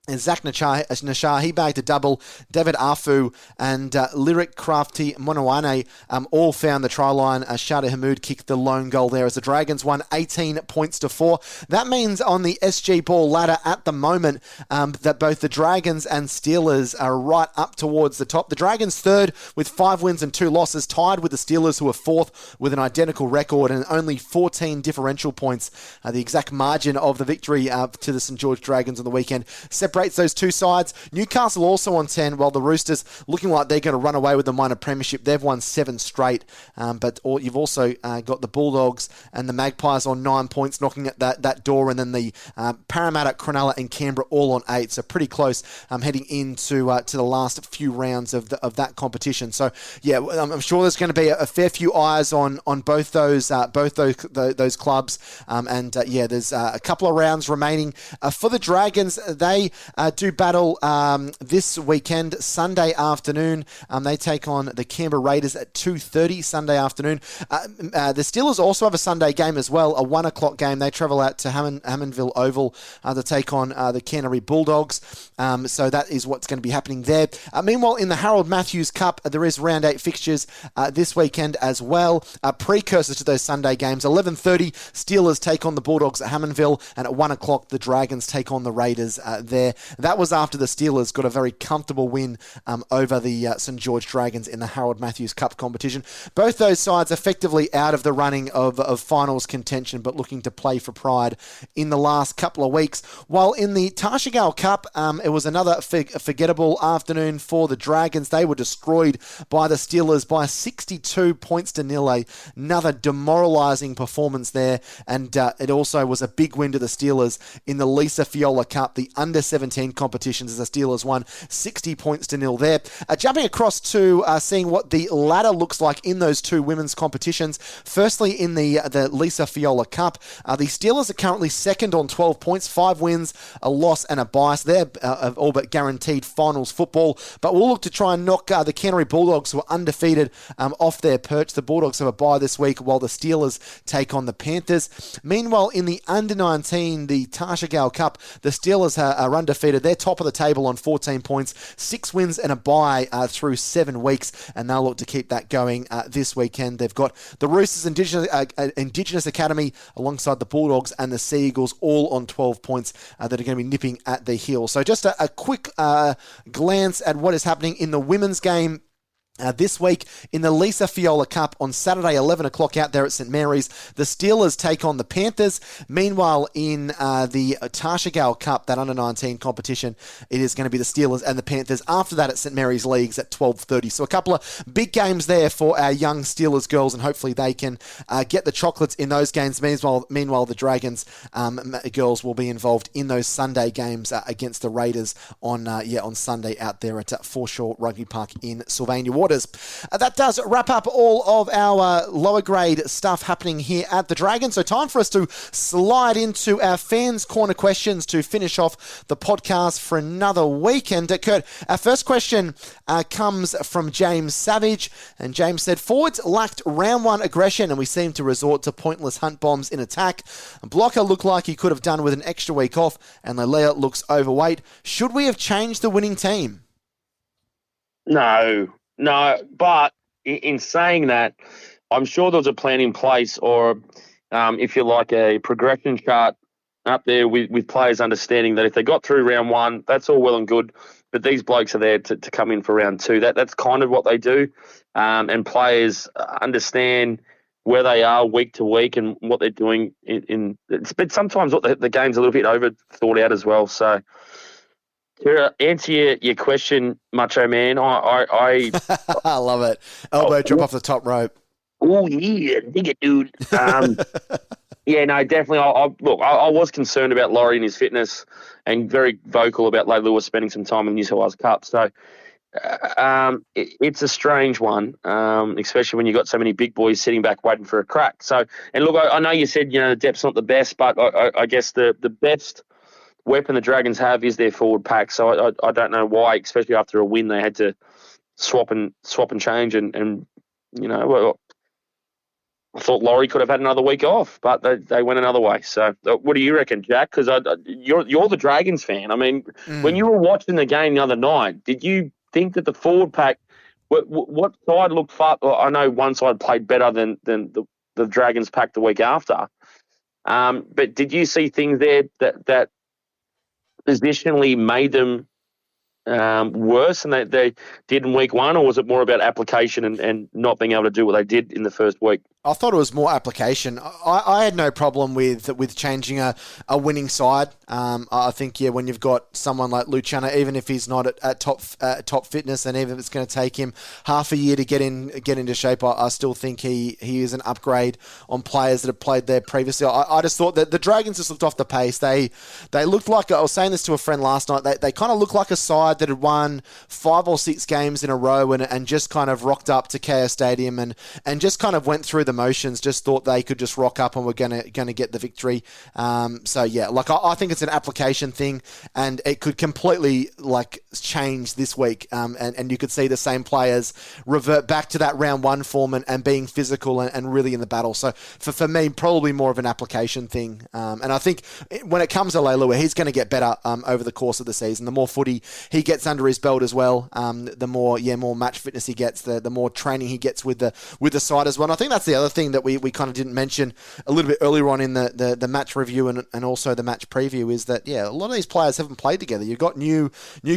And Zach Nashar, he bagged a double. David Afu and Lyric Crafty Monowane all found the try line. Shada Hamoud kicked the lone goal there as the Dragons won 18 points to 4. That means on the SG Ball ladder at the moment that both the Dragons and Steelers are right up towards the top. The Dragons third with 5 wins and 2 losses, tied with the Steelers who are fourth with an identical record and only 14 differential points. The exact margin of the victory to the St George Dragons on the weekend separates those two sides. Newcastle also on 10, while the Roosters looking like they're going to run away with the minor premiership. They've won 7 straight, but you've also got the Bulldogs and the Magpies on 9 points, knocking at that door, and then the Parramatta, Cronulla and Canberra all on 8. So pretty close heading into to the last few rounds of that competition. So yeah, I'm sure there's going to be a fair few eyes on both those clubs, and there's a couple of rounds remaining for the Dragons. They do battle this weekend, Sunday afternoon. They take on the Canberra Raiders at 2:30 Sunday afternoon. The Steelers also have a Sunday game as well, a 1 o'clock game. They travel out to Hammondville Oval to take on the Canterbury Bulldogs. So that is what's going to be happening there. Meanwhile, in the Harold Matthews Cup, there is round 8 fixtures this weekend as well. Precursors to those Sunday games, 11:30, Steelers take on the Bulldogs at Hammondville, and at 1 o'clock, the Dragons take on the Raiders there. That was after the Steelers got a very comfortable win over the St George Dragons in the Harold Matthews Cup competition. Both those sides effectively out of the running of finals contention, but looking to play for pride in the last couple of weeks. While in the Tarshigal Cup, it was another forgettable afternoon for the Dragons. They were destroyed by the Steelers by 62 points to nil. Another demoralising performance there, and it also was a big win to the Steelers in the Lisa Fiola Cup, the under-17 competitions, as the Steelers won 60 points to nil there. Jumping across to seeing what the ladder looks like in those two women's competitions. Firstly, in the Lisa Fiola Cup, the Steelers are currently second on 12 points, 5 wins, a loss and a bye. So they're all but guaranteed finals football. But we'll look to try and knock the Canterbury Bulldogs, who are undefeated, off their perch. The Bulldogs have a bye this week, while the Steelers take on the Panthers. Meanwhile, in the under-19, the Tarshigal Cup, the Steelers are undefeated. They're top of the table on 14 points, 6 wins and a bye through 7 weeks, and they'll look to keep that going this weekend. They've got the Roosters Indigenous Academy alongside the Bulldogs and the Sea Eagles all on 12 points that are going to be nipping at the heel. So just a quick glance at what is happening in the women's game this week in the Lisa Fiola Cup on Saturday, 11 o'clock out there at St Mary's. The Steelers take on the Panthers. Meanwhile, in the Tarshigal Cup, that under-19 competition, it is going to be the Steelers and the Panthers. After that, at St Mary's Leagues at 12:30. So a couple of big games there for our young Steelers girls, and hopefully they can get the chocolates in those games. Meanwhile, the Dragons girls will be involved in those Sunday games against the Raiders on Sunday out there at Foreshore Rugby Park in Sylvania Waters. That does wrap up all of our lower grade stuff happening here at the Dragons. So time for us to slide into our fans' corner questions to finish off the podcast for another week. And Kurt, our first question comes from James Savage. And James said, forwards lacked round 1 aggression and we seemed to resort to pointless hunt bombs in attack. Blocker looked like he could have done with an extra week off, and Lelea looks overweight. Should we have changed the winning team? No, but in saying that, I'm sure there was a plan in place, or if you like, a progression chart up there with players understanding that if they got through round 1, that's all well and good, but these blokes are there to come in for round 2. That's kind of what they do, and players understand where they are week to week and what they're doing. But sometimes the game's a little bit over thought out as well, so... To answer your question, Macho Man, I I love it. Elbow drop off the top rope. Oh, yeah, dig it, dude. Yeah, no, definitely. I was concerned about Laurie and his fitness, and very vocal about Leigh Lewis spending some time in the New South Wales Cup. So it's a strange one, especially when you've got so many big boys sitting back waiting for a crack. So, and look, I know you said, the depth's not the best, but I guess the best weapon the Dragons have is their forward pack. So I don't know why, especially after a win, they had to swap and change and I thought Laurie could have had another week off, but they went another way. So, what do you reckon, Jack? Because you're the Dragons fan. I mean, when you were watching the game the other night, did you think that the forward pack, what side looked far? Well, I know one side played better than the Dragons pack the week after, but did you see things there that positionally made them worse than they did in week one, or was it more about application and not being able to do what they did in the first week? I thought it was more application. I had no problem with changing a winning side. I think, when you've got someone like Luciano, even if he's not at top fitness, and even if it's going to take him half a year to get into shape, I still think he is an upgrade on players that have played there previously. I just thought that the Dragons just looked off the pace. They looked like, I was saying this to a friend last night, they kind of looked like a side that had won 5 or 6 games in a row and just kind of rocked up to KO Stadium and just kind of went through the motions, just thought they could just rock up and were going to get the victory. I think it's an application thing, and it could completely change this week. And you could see the same players revert back to that round one form and being physical and really in the battle. So for me, probably more of an application thing. And I think when it comes to Leilua, he's going to get better over the course of the season. The more footy he gets under his belt as well, the more match fitness he gets, the more training he gets with the side as well. And I think that's the other thing that we kind of didn't mention a little bit earlier on in the match review and also the match preview is that, a lot of these players haven't played together. You've got new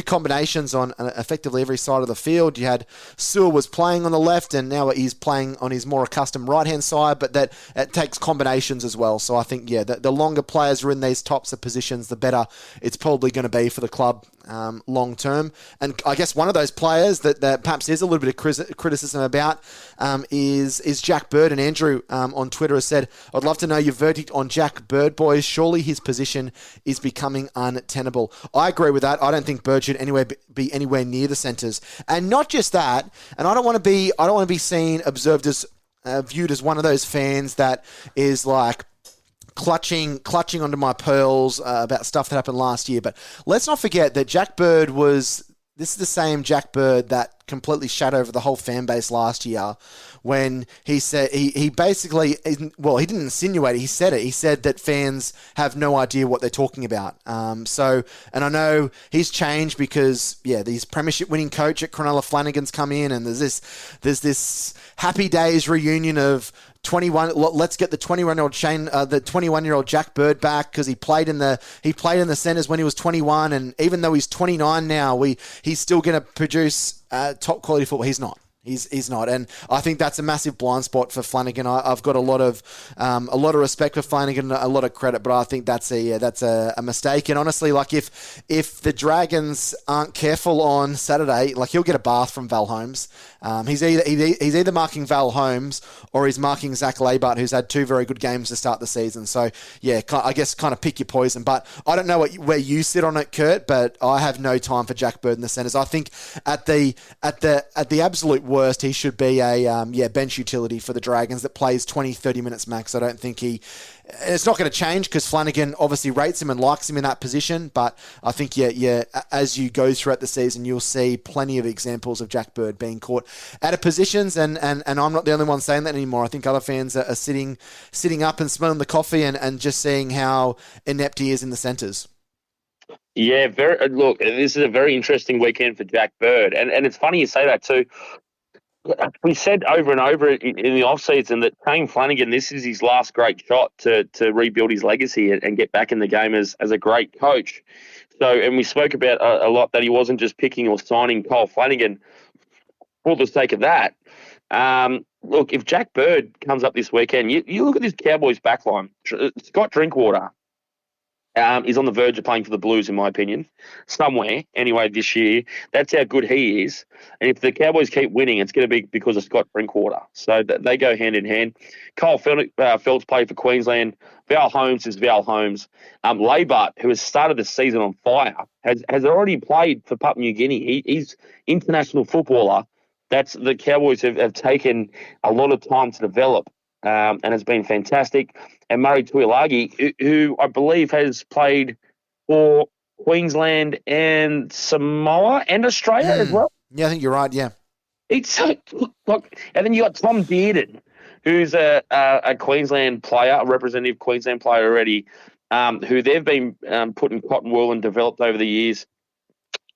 combinations on effectively every side of the field. You had Sewell was playing on the left, and now he's playing on his more accustomed right-hand side, but that it takes combinations as well. So I think, the longer players are in these types of positions, the better it's probably going to be for the club long term. And I guess one of those players that perhaps is a little bit of criticism about is Jack Bird. And Andrew on Twitter has said, "I'd love to know your verdict on Jack Bird, boys. Surely his position is becoming untenable." I agree with that. I don't think Bird should be anywhere near the centres. And not just that, and I don't want to be seen, observed as viewed as one of those fans that is like clutching onto my pearls about stuff that happened last year. But let's not forget that Jack Bird this is the same Jack Bird that completely shat over the whole fan base last year when he said, he basically, well, he didn't insinuate it, he said it. He said that fans have no idea what they're talking about. And I know he's changed because, these premiership winning coach at Cronulla Flanagan's come in, and there's this happy days reunion of 21. Let's get the 21-year-old Jack Bird back because he played in the centres when he was 21, and even though he's 29 now, he's still going to produce top quality football. He's not. He's not, and I think that's a massive blind spot for Flanagan. I've got a lot of respect for Flanagan, a lot of credit, but I think that's a mistake. And honestly, if the Dragons aren't careful on Saturday, he'll get a bath from Val Holmes. He's either marking Val Holmes or he's marking Zach Labart, who's had 2 very good games to start the season. So I guess kind of pick your poison. But I don't know where you sit on it, Kurt, but I have no time for Jack Bird in the centres. I think at the absolute worst, he should be a bench utility for the Dragons that plays 20-30 minutes max. I don't think it's not going to change because Flanagan obviously rates him and likes him in that position, but I think as you go throughout the season, you'll see plenty of examples of Jack Bird being caught out of positions, and I'm not the only one saying that anymore. I think other fans are sitting up and smelling the coffee and just seeing how inept he is in the centres. Yeah, look, this is a very interesting weekend for Jack Bird, and it's funny you say that too. We said over and over in the off-season that Shane Flanagan, this is his last great shot to rebuild his legacy and get back in the game as a great coach. So, and we spoke about a lot that he wasn't just picking or signing Kyle Flanagan for the sake of that. Look, if Jack Bird comes up this weekend, you look at this Cowboys backline. Scott Drinkwater is on the verge of playing for the Blues, in my opinion, somewhere anyway this year. That's how good he is. And if the Cowboys keep winning, it's going to be because of Scott Drinkwater. So they go hand in hand. Kyle Phelps played for Queensland. Val Holmes is Val Holmes. Labart, who has started the season on fire, has already played for Papua New Guinea. He's international footballer. The Cowboys have taken a lot of time to develop. And has been fantastic. And Murray Tuilagi, who I believe has played for Queensland and Samoa and Australia as well. Yeah, I think you're right, yeah. And then you got Tom Dearden, who's a Queensland player, a representative Queensland player already, who they've been put in cotton wool and developed over the years.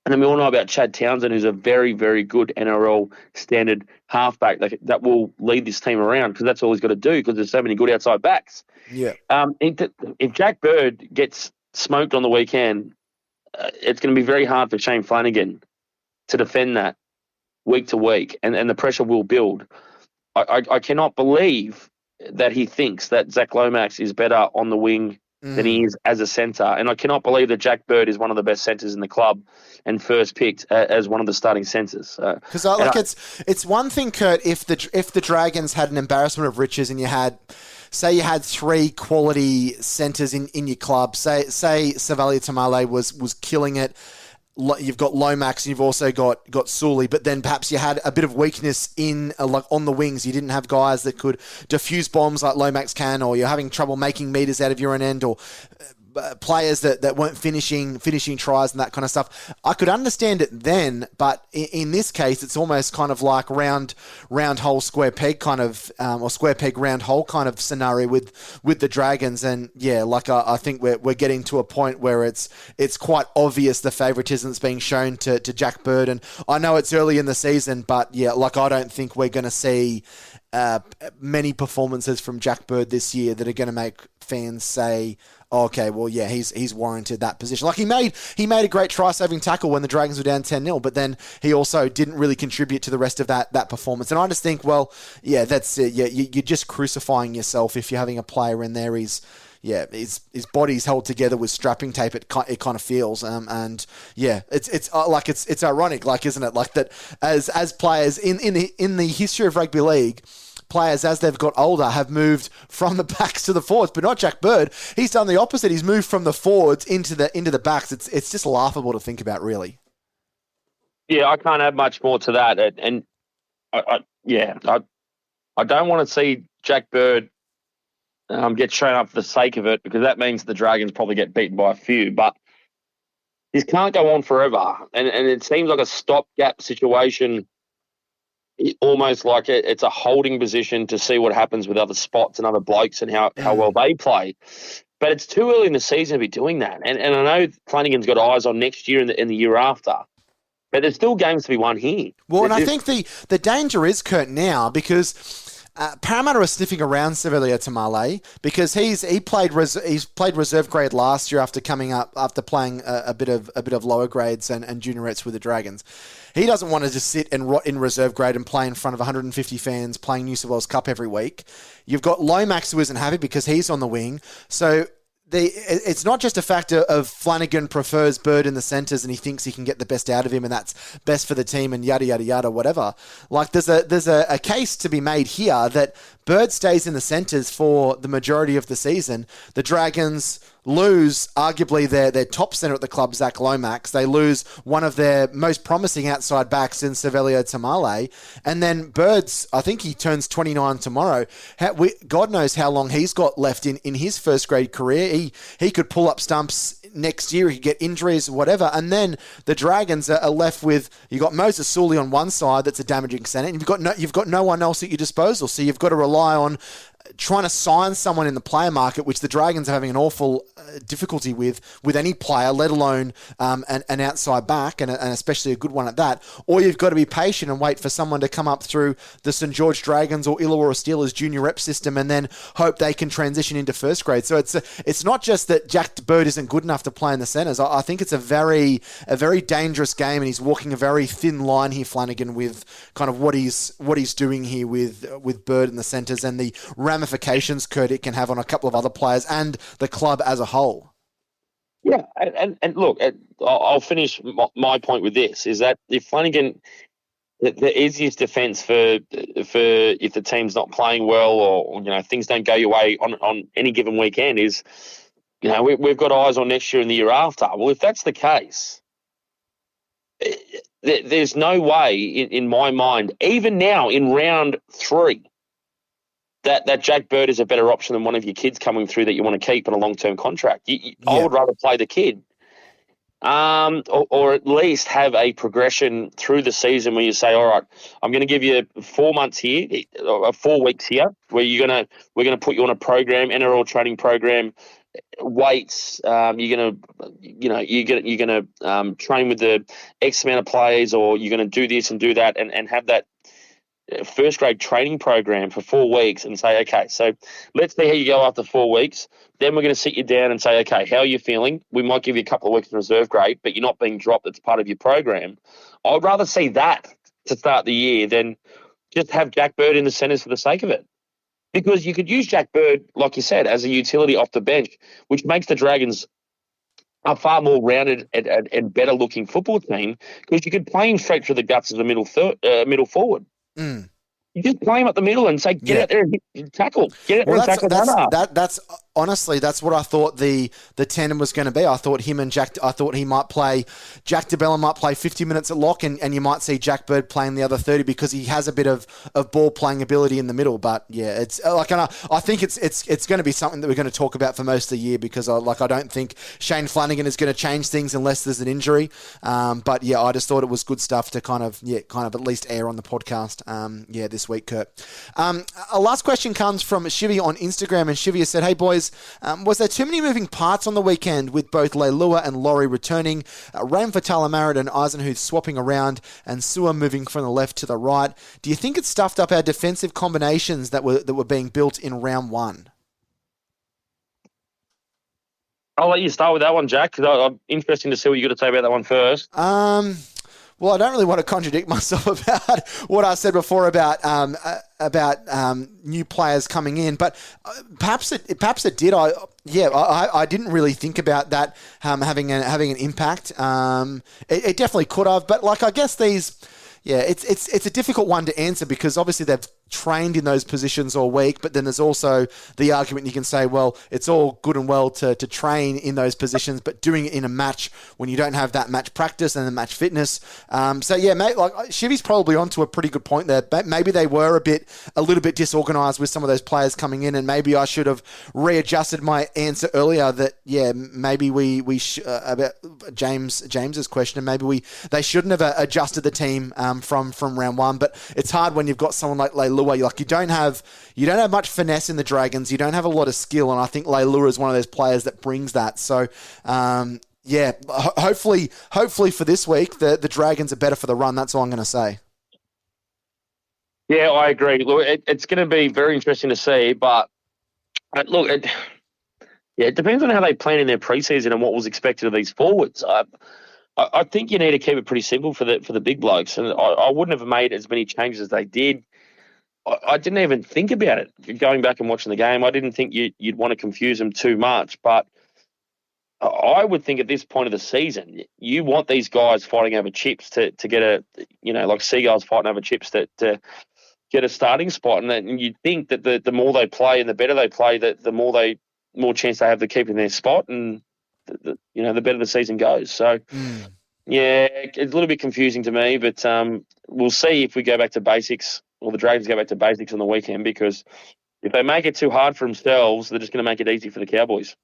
And then we all know about Chad Townsend, who's a very, very good NRL standard halfback that will lead this team around, because that's all he's got to do, because there's so many good outside backs. Yeah. If Jack Bird gets smoked on the weekend, it's going to be very hard for Shane Flanagan to defend that week to week, and the pressure will build. I cannot believe that he thinks that Zach Lomax is better on the wing than he is as a centre, and I cannot believe that Jack Bird is one of the best centres in the club and first picked as one of the starting centres. Because it's one thing, Kurt, if the Dragons had an embarrassment of riches and you had 3 quality centres in your club, say Savalia Tamale was killing it. You've got Lomax and you've also got Sully, but then perhaps you had a bit of weakness in like on the wings. You didn't have guys that could diffuse bombs like Lomax can, or you're having trouble making meters out of your own end, or players that weren't finishing tries and that kind of stuff. I could understand it then, but in this case, it's almost kind of like round hole, square peg kind of, or square peg, round hole kind of scenario with the Dragons. And yeah, like I think we're getting to a point where it's quite obvious the favouritism that's being shown to Jack Bird. And I know it's early in the season, but yeah, like I don't think we're going to see many performances from Jack Bird this year that are going to make fans say, oh, okay, well, yeah, he's warranted that position. Like he made a great try-saving tackle when the Dragons were down 10-0, but then he also didn't really contribute to the rest of that performance. And I just think, well, yeah, that's it. Yeah, you're just crucifying yourself if you're having a player in there. His body's held together with strapping tape. It kind of feels, and yeah, it's ironic, like, isn't it? Like that as players in the history of rugby league, players as they've got older have moved from the backs to the forwards, but not Jack Bird. He's done the opposite. He's moved from the forwards into the backs. It's just laughable to think about, really. Yeah, I can't add much more to that, and I don't want to see Jack Bird get shown up for the sake of it, because that means the Dragons probably get beaten by a few. But this can't go on forever, and it seems like a stopgap situation, almost like it's a holding position to see what happens with other spots and other blokes and how well they play. But it's too early in the season to be doing that. And I know Flanagan's got eyes on next year and the year after, but there's still games to be won here. Well, and I think the danger is, Kurt, now, because Parramatta are sniffing around Savalia Tamale, because he's played reserve grade last year after playing a bit of lower grades and juniorettes with the Dragons. He doesn't want to just sit and rot in reserve grade and play in front of 150 fans playing New South Wales Cup every week. You've got Lomax, who isn't happy because he's on the wing. So it's not just a factor of Flanagan prefers Bird in the centres and he thinks he can get the best out of him and that's best for the team and yada, yada, yada, whatever. Like there's a case to be made here that Bird stays in the centres for the majority of the season. The Dragons lose arguably their top centre at the club, Zach Lomax. They lose one of their most promising outside backs in Savalia Tamale. And then Bird's, I think he turns 29 tomorrow. God knows how long he's got left in his first grade career. He could pull up stumps next year. He could get injuries, whatever. And then the Dragons are left with, you've got Moses Sully on one side that's a damaging centre, and you've got no one else at your disposal. So you've got to rely on trying to sign someone in the player market, which the Dragons are having an awful difficulty with any player, let alone an outside back, and especially a good one at that. Or you've got to be patient and wait for someone to come up through the St. George Dragons or Illawarra Steelers junior rep system and then hope they can transition into first grade. So it's not just that Jack Bird isn't good enough to play in the centres. I think it's a very dangerous game, and he's walking a very thin line here, Flanagan, with kind of what he's doing here with Bird in the centres and the ramifications, Kurt, it can have on a couple of other players and the club as a whole. Yeah, and look, I'll finish my point with this, is that if Flanagan, the easiest defence for if the team's not playing well or things don't go your way on any given weekend is, we've got eyes on next year and the year after. Well, if that's the case, there's no way in my mind, even now in round 3, that Jack Bird is a better option than one of your kids coming through that you want to keep on a long-term contract. I would rather play the kid. or at least have a progression through the season where you say, all right, I'm going to give you 4 months here, or 4 weeks here, where we're gonna put you on a program, NRL training program, weights. You're gonna train with the X amount of players, or you're gonna do this and do that, and have that first grade training program for 4 weeks, and say, okay, so let's see how you go after 4 weeks. Then we're going to sit you down and say, okay, how are you feeling? We might give you a couple of weeks in reserve grade, but you're not being dropped. It's part of your program. I'd rather see that to start the year than just have Jack Bird in the centres for the sake of it. Because you could use Jack Bird, like you said, as a utility off the bench, which makes the Dragons a far more rounded and better looking football team, because you could play him straight through the guts as a middle forward. Mm. You just play him up the middle and say, get out there and tackle. Get out there and tackle. That's honestly, that's what I thought the tandem was going to be. I thought him and Jack, I thought he might play, Jack DeBella might play 50 minutes at lock, and you might see Jack Bird playing the other 30 because he has a bit of ball playing ability in the middle. But yeah, it's like, and I think it's going to be something that we're going to talk about for most of the year, because I don't think Shane Flanagan is going to change things unless there's an injury. But yeah, I just thought it was good stuff to kind of at least air on the podcast. This week, Kurt. A last question comes from Shivy on Instagram, and Shivy has said, hey boys, was there too many moving parts on the weekend with both Leilua and Laurie returning, Ram Fatala-Marad and Eisenhuth swapping around, and Sewer moving from the left to the right? Do you think it stuffed up our defensive combinations that were being built in round one? I'll let you start with that one, Jack, because I'm interested to see what you've got to say about that one first. Well, I don't really want to contradict myself about what I said before about new players coming in, but perhaps it did. I didn't really think about that having an impact. It definitely could have, but like, I guess it's a difficult one to answer, because obviously they've trained in those positions all week, but then there's also the argument you can say, well, it's all good and well to train in those positions, but doing it in a match when you don't have that match practice and the match fitness. Mate, like, Shivy's probably onto a pretty good point there. Maybe they were a little bit disorganised with some of those players coming in, and maybe I should have readjusted my answer earlier that, maybe about James's question, and maybe they shouldn't have adjusted the team from round one. But it's hard when you've got someone like Leilua. Like, you don't have much finesse in the Dragons. You don't have a lot of skill, and I think Leilua is one of those players that brings that. So, hopefully for this week, the Dragons are better for the run. That's all I'm going to say. Yeah, I agree. Look, it's going to be very interesting to see, but look, it depends on how they plan in their preseason and what was expected of these forwards. I think you need to keep it pretty simple for the big blokes, and I wouldn't have made as many changes as they did. I didn't even think about it going back and watching the game. I didn't think you'd want to confuse them too much, but I would think at this point of the season, you want these guys fighting over chips to get like Seagulls fighting over chips to get a starting spot, and you'd think that the more they play and the better they play, the more chance they have to keep in their spot, and the better the season goes. So. Yeah, it's a little bit confusing to me, but we'll see if we go back to basics, or the Dragons go back to basics on the weekend, because if they make it too hard for themselves, they're just going to make it easy for the Cowboys.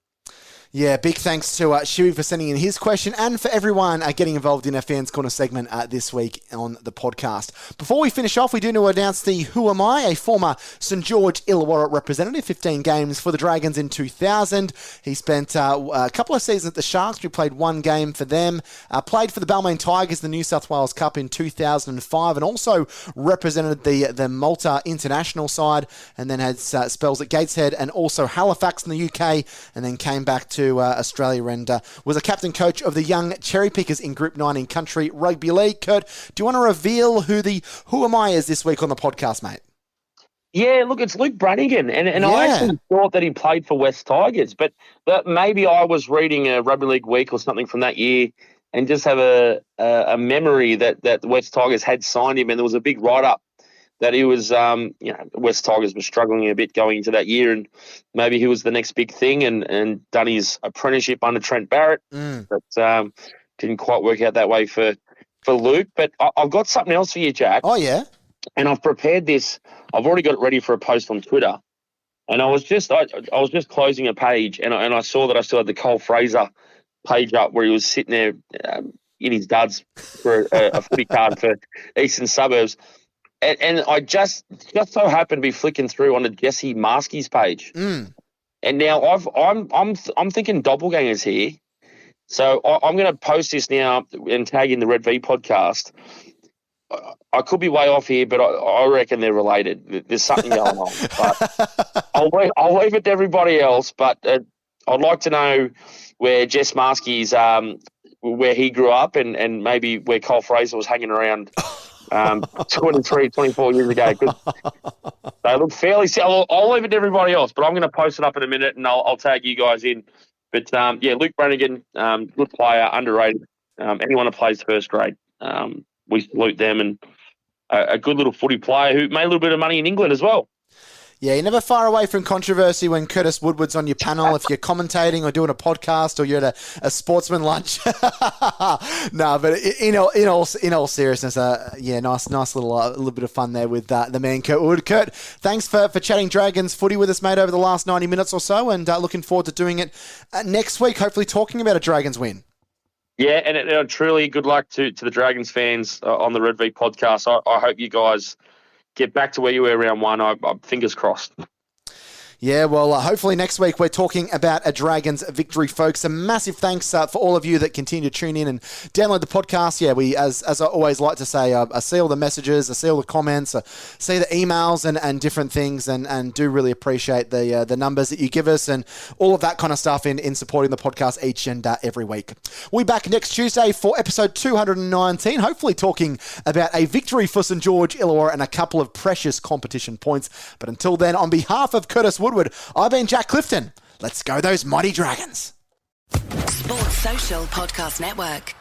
Yeah, big thanks to Shuey for sending in his question, and for everyone getting involved in our Fans Corner segment this week on the podcast. Before we finish off, we do need to announce the Who Am I, a former St George Illawarra representative, 15 games for the Dragons in 2000. He spent a couple of seasons at the Sharks. We played one game for them. Played for the Balmain Tigers, the New South Wales Cup in 2005, and also represented the Malta international side, and then had spells at Gateshead and also Halifax in the UK, and then came back to Australia, and was a captain coach of the young cherry pickers in Group 9 in Country Rugby League. Kurt, do you want to reveal who am I is this week on the podcast, mate? Yeah, look, it's Luke Brannigan, and I actually thought that he played for West Tigers, but maybe I was reading a Rugby League Week or something from that year and just have a memory that the West Tigers had signed him, and there was a big write-up that he was, West Tigers were struggling a bit going into that year, and maybe he was the next big thing, and done his apprenticeship under Trent Barrett. But didn't quite work out that way for Luke. But I've got something else for you, Jack. Oh, yeah? And I've prepared this. I've already got it ready for a post on Twitter. And I was just closing a page, and I saw that I still had the Cole Fraser page up where he was sitting there in his duds for a footy card for Eastern Suburbs. And I just so happened to be flicking through on the Jesse Marskey's page, and now I'm thinking doppelgangers here. So I'm going to post this now and tag in the Red V podcast. I could be way off here, but I reckon they're related. There's something going on. But I'll leave it to everybody else. But I'd like to know where Jess Marskey's where he grew up and maybe where Cole Fraser was hanging around. 23, 24 years ago. They look fairly similar. I'll leave it to everybody else, but I'm going to post it up in a minute and I'll tag you guys in. But, Luke Brannigan, good player, underrated. Anyone who plays first grade, we salute them, and a good little footy player who made a little bit of money in England as well. Yeah, you're never far away from controversy when Curtis Woodward's on your panel, if you're commentating or doing a podcast or you're at a sportsman lunch. No, but in all seriousness, nice little bit of fun there with the man, Kurt Wood. Kurt, thanks for chatting Dragons footy with us, mate, over the last 90 minutes or so, and looking forward to doing it next week, hopefully talking about a Dragons win. Yeah, and truly good luck to the Dragons fans on the Red V podcast. I hope you guys get back to where you were round one. I'm fingers crossed. Yeah, well, hopefully next week we're talking about a Dragons victory, folks. A massive thanks for all of you that continue to tune in and download the podcast. Yeah, we, as I always like to say, I see all the messages, I see all the comments, I see the emails and different things, and do really appreciate the numbers that you give us and all of that kind of stuff in supporting the podcast each and every week. We'll be back next Tuesday for episode 219, hopefully talking about a victory for St. George Illawarra and a couple of precious competition points. But until then, on behalf of Curtis Woodward, I've been Jack Clifton. Let's go those mighty Dragons. Sports Social Podcast Network.